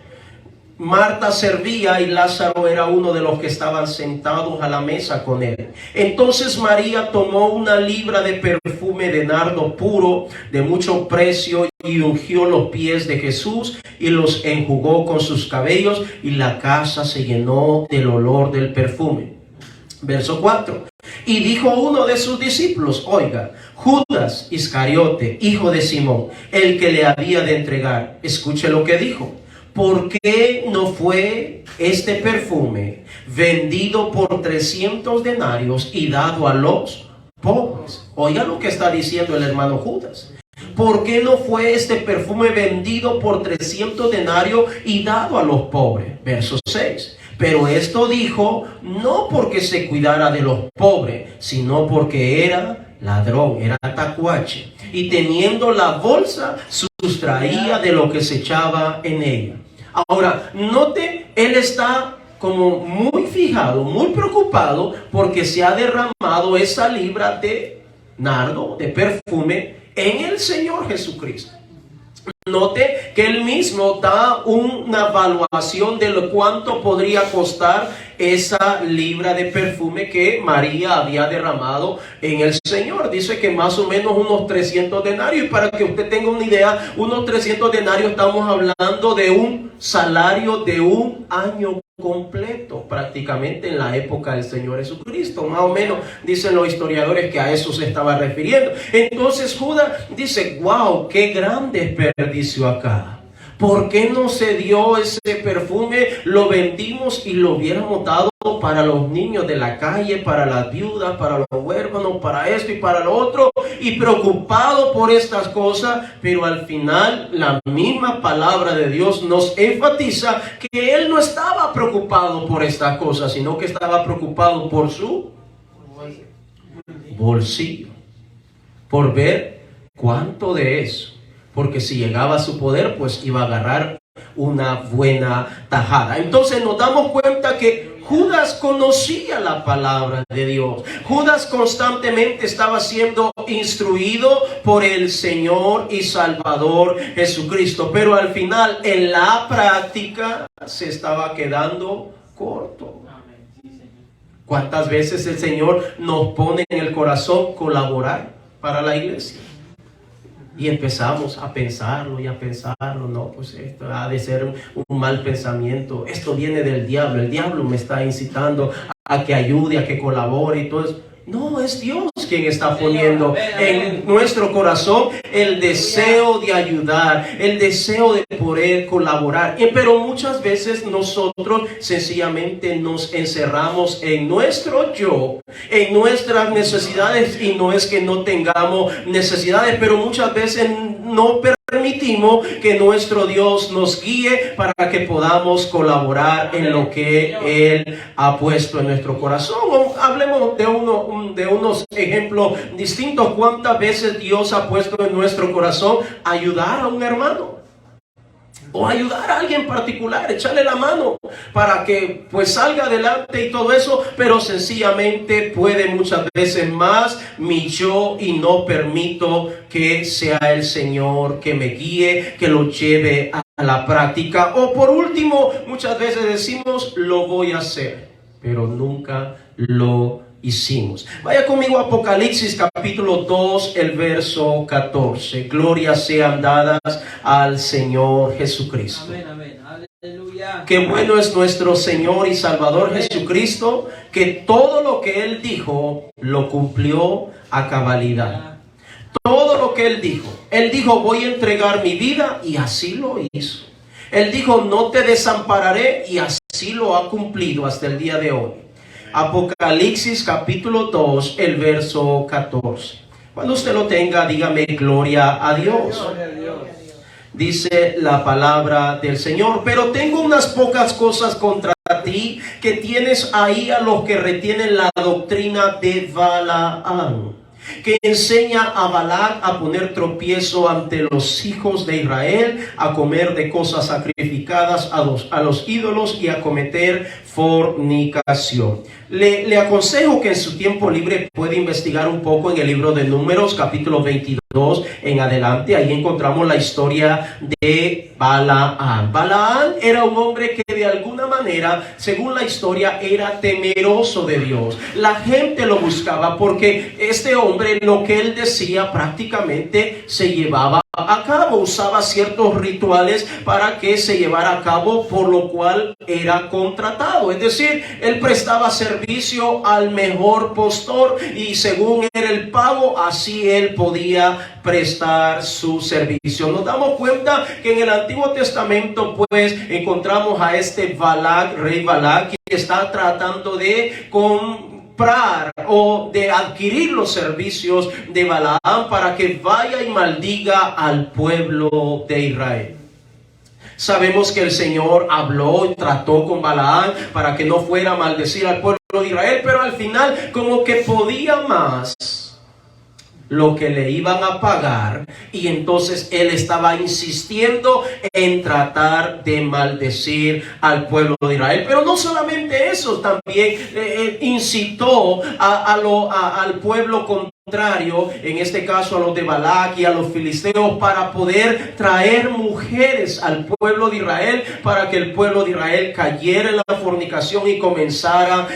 Marta servía y Lázaro era uno de los que estaban sentados a la mesa con él. Entonces María tomó una libra de perfume de nardo puro de mucho precio y ungió los pies de Jesús y los enjugó con sus cabellos, y la casa se llenó del olor del perfume. Verso 4. Y dijo uno de sus discípulos: oiga, Judas Iscariote, hijo de Simón, el que le había de entregar. Escuche lo que dijo: ¿por qué no fue este perfume vendido por 300 denarios y dado a los pobres? Oiga lo que está diciendo el hermano Judas. ¿Por qué no fue este perfume vendido por 300 denarios y dado a los pobres? Verso 6. Pero esto dijo no porque se cuidara de los pobres, sino porque era ladrón, era tacuache, y teniendo la bolsa sustraía de lo que se echaba en ella. Ahora, note, él está como muy fijado, muy preocupado, porque se ha derramado esa libra de nardo, de perfume, en el Señor Jesucristo. Note que él mismo da una evaluación de lo cuánto podría costar esa libra de perfume que María había derramado en el Señor. Dice que más o menos unos 300 denarios. Y para que usted tenga una idea, unos 300 denarios, estamos hablando de un salario de un año completo, prácticamente en la época del Señor Jesucristo. Más o menos dicen los historiadores que a eso se estaba refiriendo. Entonces Judas dice: wow, qué grande desperdicio acá. ¿Por qué no se dio ese perfume? Lo vendimos y lo hubiéramos dado para los niños de la calle, para las viudas, para los huérfanos, para esto y para lo otro, y preocupado por estas cosas. Pero al final la misma palabra de Dios nos enfatiza que él no estaba preocupado por estas cosas, sino que estaba preocupado por su bolsillo, por ver cuánto de eso, porque si llegaba a su poder, pues iba a agarrar una buena tajada. Entonces nos damos cuenta que Judas conocía la palabra de Dios. Judas constantemente estaba siendo instruido por el Señor y Salvador Jesucristo, pero al final en la práctica se estaba quedando corto. ¿Cuántas veces el Señor nos pone en el corazón colaborar para la iglesia? Y empezamos a pensarlo y a pensarlo. No, pues esto ha de ser un mal pensamiento. Esto viene del diablo. El diablo me está incitando a que ayude, a que colabore y todo eso. No, es Dios quien está poniendo en nuestro corazón el deseo de ayudar, el deseo de poder colaborar. Pero muchas veces nosotros sencillamente nos encerramos en nuestro yo, en nuestras necesidades, y no es que no tengamos necesidades, pero muchas veces no permitimos que nuestro Dios nos guíe para que podamos colaborar en lo que Él ha puesto en nuestro corazón. Hablemos de unos ejemplos distintos. ¿Cuántas veces Dios ha puesto en nuestro corazón ayudar a un hermano? O ayudar a alguien particular, echarle la mano para que pues salga adelante y todo eso, pero sencillamente puede muchas veces más mi yo y no permito que sea el Señor que me guíe, que lo lleve a la práctica. O por último, muchas veces decimos, lo voy a hacer, pero nunca lo hicimos. Vaya conmigo a Apocalipsis capítulo 2, el verso 14. Glorias sean dadas al Señor Jesucristo. Amén, amén. Aleluya. Qué bueno es nuestro Señor y Salvador Jesucristo, que todo lo que Él dijo, lo cumplió a cabalidad. Todo lo que Él dijo, voy a entregar mi vida, y así lo hizo. Él dijo, no te desampararé, y así lo ha cumplido hasta el día de hoy. Apocalipsis capítulo 2, el verso 14. Cuando usted lo tenga, dígame gloria a Dios. Gloria a Dios. Dice la palabra del Señor, pero tengo unas pocas cosas contra ti, que tienes ahí a los que retienen la doctrina de Balaam, que enseña a Balac a poner tropiezo ante los hijos de Israel, a comer de cosas sacrificadas a los ídolos y a cometer fornicación. Le aconsejo que en su tiempo libre puede investigar un poco en el libro de Números, capítulo 22 en adelante. Ahí encontramos la historia de Balaam. Balaam era un hombre que de alguna manera, según la historia, era temeroso de Dios. La gente lo buscaba porque este hombre, lo que él decía prácticamente se llevaba a cabo, usaba ciertos rituales para que se llevara a cabo, por lo cual era contratado. Es decir, él prestaba servicio al mejor postor y según era el pago, así él podía prestar su servicio. Nos damos cuenta que en el Antiguo Testamento pues encontramos a este Balac, rey Balac, que está tratando de comprar o de adquirir los servicios de Balaam para que vaya y maldiga al pueblo de Israel. Sabemos que el Señor habló y trató con Balaam para que no fuera a maldecir al pueblo de Israel, pero al final como que podía más lo que le iban a pagar, y entonces él estaba insistiendo en tratar de maldecir al pueblo de Israel. Pero no solamente eso, también incitó al pueblo contrario, en este caso a los de Balac y a los filisteos, para poder traer mujeres al pueblo de Israel, para que el pueblo de Israel cayera en la fornicación y comenzara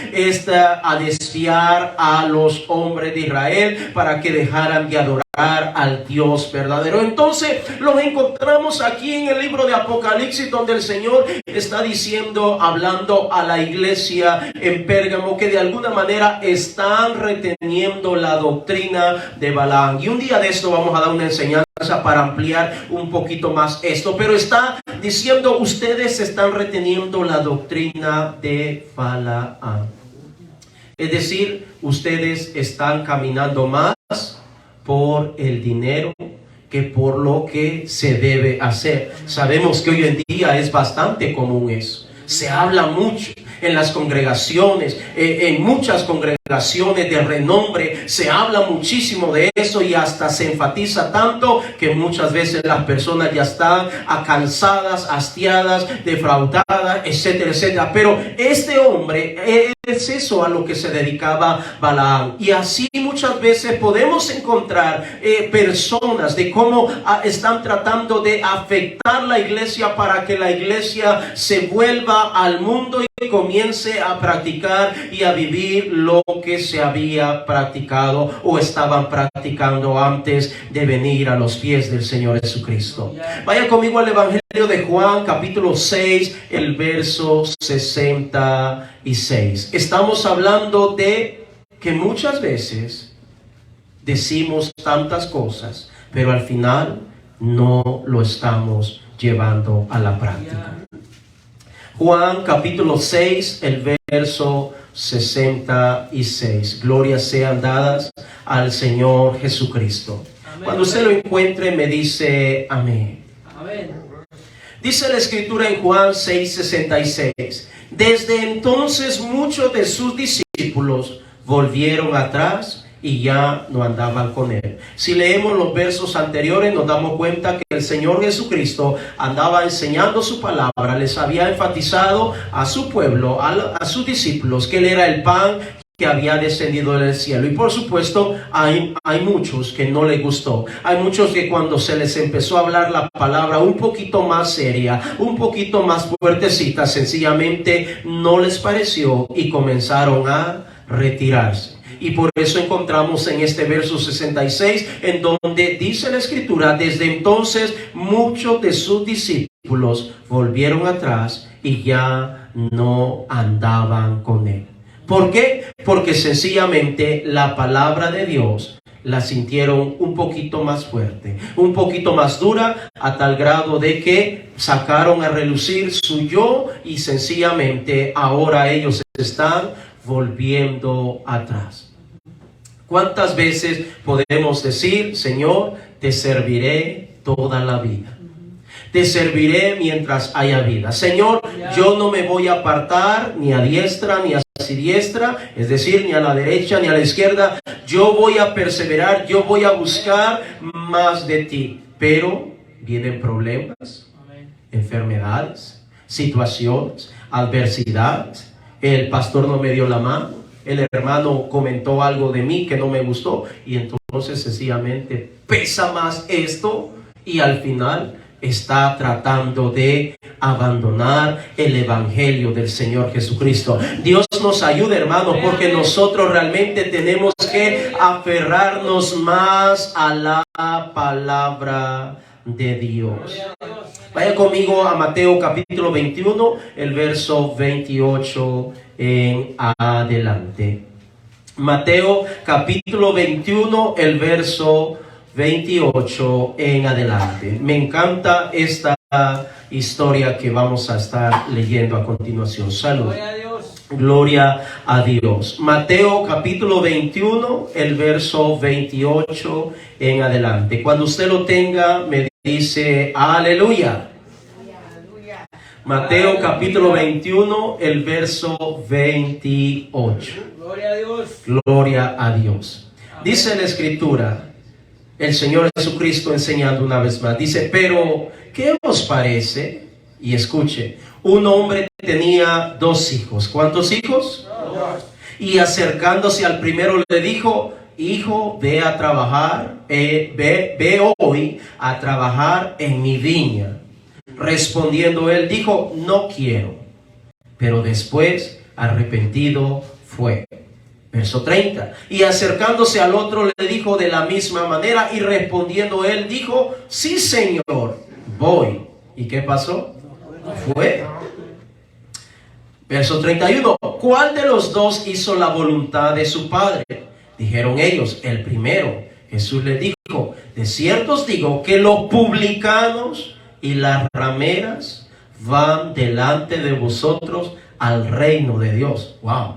a desviar a los hombres de Israel, para que dejaran de adorar al Dios verdadero. Entonces los encontramos aquí en el libro de Apocalipsis, donde el Señor está diciendo, hablando a la iglesia en Pérgamo, que de alguna manera están reteniendo la doctrina de Balaam. Y un día de esto vamos a dar una enseñanza para ampliar un poquito más esto, pero está diciendo, ustedes están reteniendo la doctrina de Balaam. Es decir, ustedes están caminando más por el dinero que por lo que se debe hacer. Sabemos que hoy en día es bastante común eso. Se habla mucho en las congregaciones, en muchas congregaciones de renombre, se habla muchísimo de eso y hasta se enfatiza tanto que muchas veces las personas ya están cansadas, hastiadas, defraudadas, etcétera, etcétera. Pero este hombre es eso a lo que se dedicaba Balaam. Y así muchas veces podemos encontrar personas de cómo están tratando de afectar la iglesia para que la iglesia se vuelva al mundo y comience a practicar y a vivir lo que se había practicado o estaban practicando antes de venir a los pies del Señor Jesucristo. Vaya conmigo al Evangelio de Juan, capítulo 6, el verso 66. Estamos hablando de que muchas veces decimos tantas cosas, pero al final no lo estamos llevando a la práctica. Juan capítulo 6, el verso 66. Glorias sean dadas al Señor Jesucristo. Amén. Cuando usted lo encuentre, me dice amén. Amén. Dice la Escritura en Juan 6, 66. Desde entonces muchos de sus discípulos volvieron atrás y ya no andaban con él. Si leemos los versos anteriores, nos damos cuenta que el Señor Jesucristo andaba enseñando su palabra, les había enfatizado a su pueblo, a sus discípulos, que él era el pan que había descendido del cielo. Y por supuesto hay muchos que no les gustó. Hay muchos que cuando se les empezó a hablar la palabra un poquito más seria, un poquito más fuertecita, sencillamente no les pareció y comenzaron a retirarse. Y por eso encontramos en este verso 66, en donde dice la escritura: desde entonces muchos de sus discípulos volvieron atrás y ya no andaban con él. ¿Por qué? Porque sencillamente la palabra de Dios la sintieron un poquito más fuerte, un poquito más dura, a tal grado de que sacaron a relucir su yo y sencillamente ahora ellos están volviendo atrás. ¿Cuántas veces podemos decir: Señor, te serviré toda la vida? Te serviré mientras haya vida. Señor, yo no me voy a apartar ni a diestra ni a siniestra, es decir, ni a la derecha ni a la izquierda. Yo voy a perseverar, yo voy a buscar más de ti. Pero vienen problemas, enfermedades, situaciones, adversidades. El pastor no me dio la mano. El hermano comentó algo de mí que no me gustó. Y entonces sencillamente pesa más esto y al final está tratando de abandonar el evangelio del Señor Jesucristo. Dios nos ayude, hermanos, porque nosotros realmente tenemos que aferrarnos más a la palabra de Dios. Vaya conmigo a Mateo capítulo 21, el verso 28 en adelante. Mateo capítulo 21, el verso 28 en adelante. Me encanta esta historia que vamos a estar leyendo a continuación. Salud. Gloria a Dios. Gloria a Dios. Mateo capítulo 21, el verso 28 en adelante. Cuando usted lo tenga, me dice aleluya. Mateo capítulo 21, el verso 28. Gloria a Dios. Gloria a Dios. Dice la escritura, el Señor Jesucristo enseñando una vez más, dice: pero ¿qué os parece? Y escuche, un hombre tenía 2 hijos. ¿Cuántos hijos? 2. Y acercándose al primero le dijo: hijo, ve a trabajar, ve hoy a trabajar en mi viña. Respondiendo él, dijo: no quiero. Pero después, arrepentido fue. Verso 30. Y acercándose al otro le dijo de la misma manera, y respondiendo él dijo: sí, Señor, voy. ¿Y qué pasó? Fue. Verso 31. ¿Cuál de los 2 hizo la voluntad de su padre? Dijeron ellos: el primero. Jesús les dijo: de cierto os digo que los publicanos y las rameras van delante de vosotros al reino de Dios. Wow.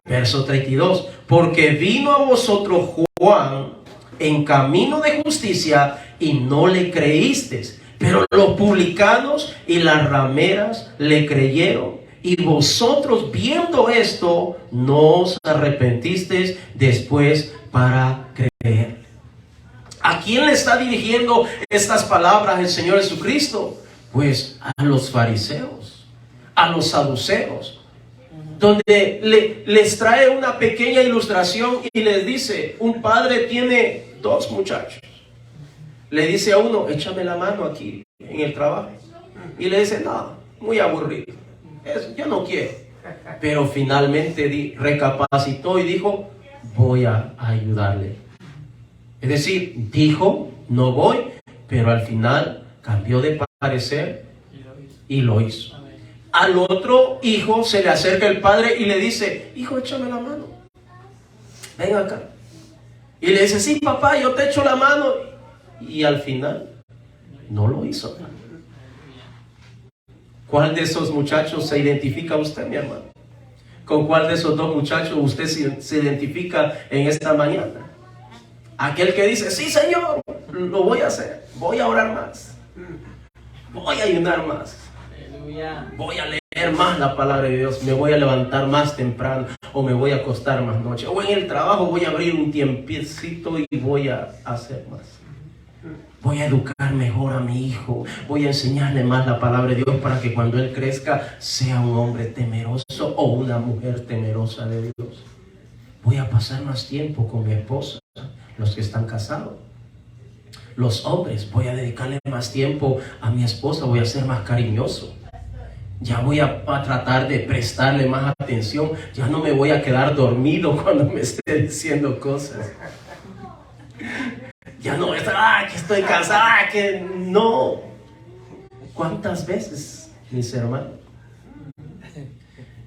Verso 32. Porque vino a vosotros Juan en camino de justicia y no le creísteis, pero los publicanos y las rameras le creyeron. Y vosotros, viendo esto, no os arrepentisteis después para creer. ¿A quién le está dirigiendo estas palabras el Señor Jesucristo? Pues a los fariseos, a los saduceos, donde les trae una pequeña ilustración y les dice: un padre tiene 2 muchachos. Le dice a uno: échame la mano aquí en el trabajo. Y le dice: no, muy aburrido, yo no quiero. Pero finalmente recapacitó y dijo: voy a ayudarle. Es decir, dijo: no voy, pero al final cambió de parecer y lo hizo. Al otro hijo se le acerca el padre y le dice: hijo, échame la mano, ven acá. Y le dice: sí, papá, yo te echo la mano. Y al final no lo hizo. ¿Cuál de esos muchachos se identifica usted, mi hermano? ¿Con cuál de esos 2 muchachos usted se identifica en esta mañana? Aquel que dice: sí, Señor, lo voy a hacer, voy a orar más, voy a ayunar más, voy a leer más la palabra de Dios, me voy a levantar más temprano, o me voy a acostar más noche, o en el trabajo voy a abrir un tiempecito y voy a hacer más. Voy a educar mejor a mi hijo, voy a enseñarle más la palabra de Dios para que cuando él crezca sea un hombre temeroso o una mujer temerosa de Dios. voy a pasar más tiempo con mi esposa, los que están casados. Los hombres, voy a dedicarle más tiempo a mi esposa, voy a ser más cariñoso. Ya voy a tratar de prestarle más atención. Ya no me voy a quedar dormido cuando me esté diciendo cosas. Ya no, que estoy cansada, que no. ¿Cuántas veces, mis hermanos,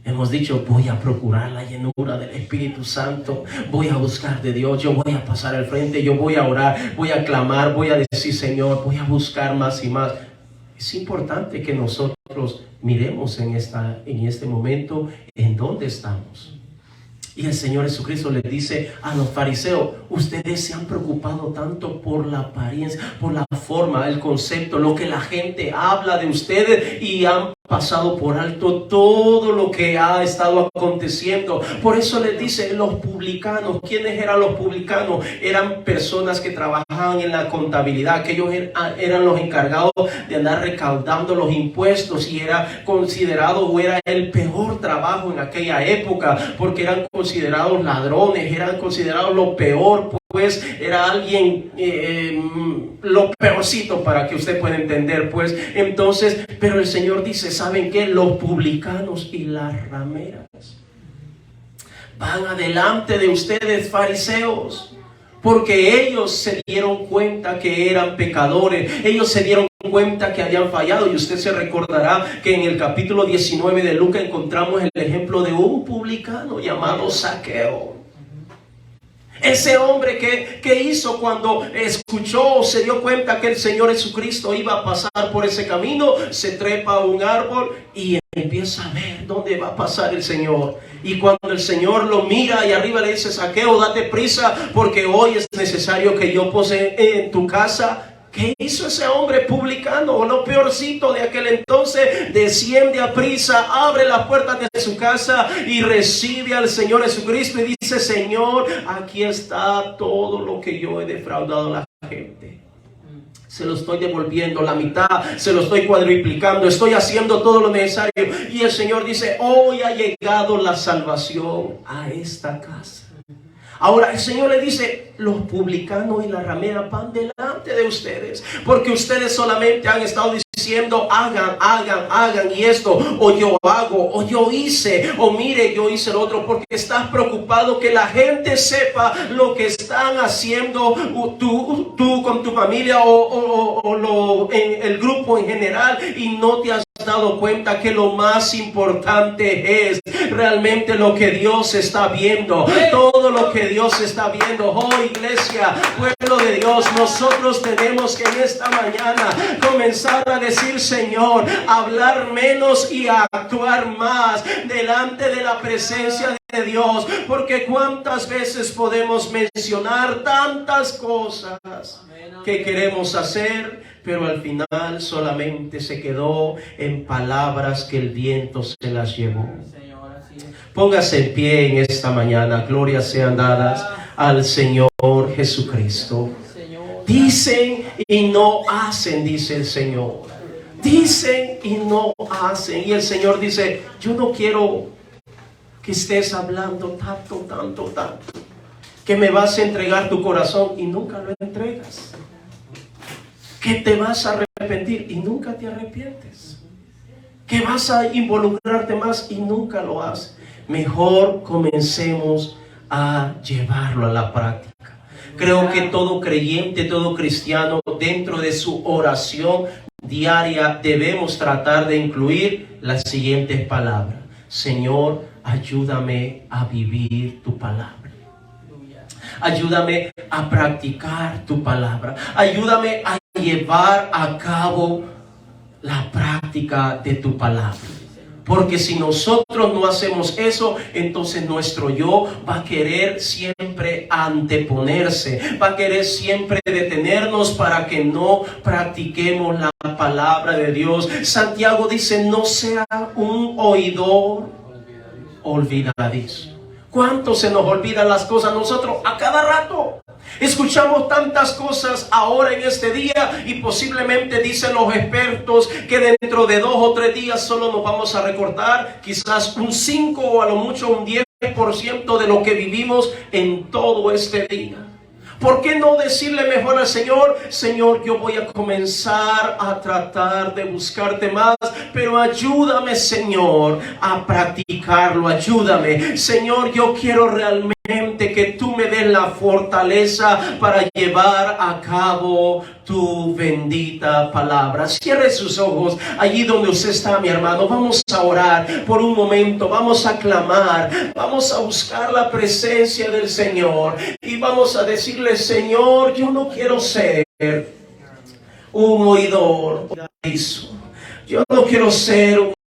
hemos dicho, voy a procurar la llenura del Espíritu Santo, voy a buscar de Dios, yo voy a pasar al frente, yo voy a orar, voy a clamar, voy a decir, Señor, voy a buscar más y más? Es importante que nosotros miremos en este momento en dónde estamos. Y el Señor Jesucristo les dice a los fariseos, ustedes se han preocupado tanto por la apariencia, por la forma, el concepto, lo que la gente habla de ustedes, y han pasado por alto todo lo que ha estado aconteciendo. Por eso les dice, los publicanos. ¿Quiénes eran los publicanos? Eran personas que trabajaban en la contabilidad, que ellos eran los encargados de andar recaudando los impuestos, y era considerado, o era el peor trabajo en aquella época, porque eran considerados ladrones, eran considerados lo peor, pues era alguien lo peorcito, para que usted pueda entender, pues. Entonces, pero el Señor dice, ¿saben qué? Los publicanos y las rameras van adelante de ustedes, fariseos, porque ellos se dieron cuenta que eran pecadores, ellos se dieron cuenta que habían fallado. Y usted se recordará que en el capítulo 19 de Lucas encontramos el ejemplo de un publicano llamado Zaqueo. Ese hombre que hizo cuando escuchó o se dio cuenta que el Señor Jesucristo iba a pasar por ese camino, se trepa a un árbol y empieza a ver dónde va a pasar el Señor. Y cuando el Señor lo mira y arriba le dice, Zaqueo, date prisa, porque hoy es necesario que yo pose en tu casa. ¿Qué hizo ese hombre publicano, o lo peorcito de aquel entonces? Desciende a prisa, abre las puertas de su casa y recibe al Señor Jesucristo y dice, Señor, aquí está todo lo que yo he defraudado a la gente. Se lo estoy devolviendo la mitad, se lo estoy cuadruplicando, estoy haciendo todo lo necesario. Y el Señor dice, hoy ha llegado la salvación a esta casa. Ahora el Señor le dice, los publicanos y la ramera van delante de ustedes, porque ustedes solamente han estado diciendo, hagan y esto, o yo hago, o yo hice, o mire, yo hice lo otro, porque estás preocupado que la gente sepa lo que están haciendo tú con tu familia, o el grupo en general, y no te has dado cuenta que lo más importante es realmente lo que Dios está viendo. Todo lo que Dios está viendo. Oh, iglesia, pueblo de Dios, nosotros tenemos que en esta mañana comenzar a decir, Señor, hablar menos y actuar más delante de la presencia de Dios, porque cuántas veces podemos mencionar tantas cosas que queremos hacer, pero al final solamente se quedó en palabras que el viento se las llevó. Póngase en pie en esta mañana. Glorias sean dadas al Señor Jesucristo. Dicen y no hacen, dice el Señor. Dicen y no hacen. Y el Señor dice, yo no quiero que estés hablando tanto, que me vas a entregar tu corazón y nunca lo entregas, que te vas a arrepentir y nunca te arrepientes, que vas a involucrarte más y nunca lo haces. Mejor comencemos a llevarlo a la práctica. Creo que todo creyente, todo cristiano, dentro de su oración diaria debemos tratar de incluir las siguientes palabras: Señor, ayúdame a vivir tu palabra. Ayúdame a practicar tu palabra. Ayúdame a llevar a cabo la práctica de tu palabra. Porque si nosotros no hacemos eso, entonces nuestro yo va a querer siempre anteponerse, va a querer siempre detenernos para que no practiquemos la palabra de Dios. Santiago dice, no sea un oidor olvidadizo. ¿Cuánto se nos olvidan las cosas nosotros a cada rato? Escuchamos tantas cosas ahora en este día, y posiblemente dicen los expertos que dentro de 2 o 3 días solo nos vamos a recordar quizás un 5 o a lo mucho un 10% 10% de lo que vivimos en todo este día. ¿Por qué no decirle mejor al Señor: Señor, yo voy a comenzar a tratar de buscarte más, pero ayúdame, Señor, a practicarlo, ayúdame. Señor, yo quiero realmente que tú me des la fortaleza para llevar a cabo tu bendita palabra. Cierre sus ojos allí donde usted está, mi hermano. Vamos a orar por un momento, vamos a clamar, vamos a buscar la presencia del Señor y vamos a decirle: Señor, yo no quiero ser un oidor. Yo no quiero ser un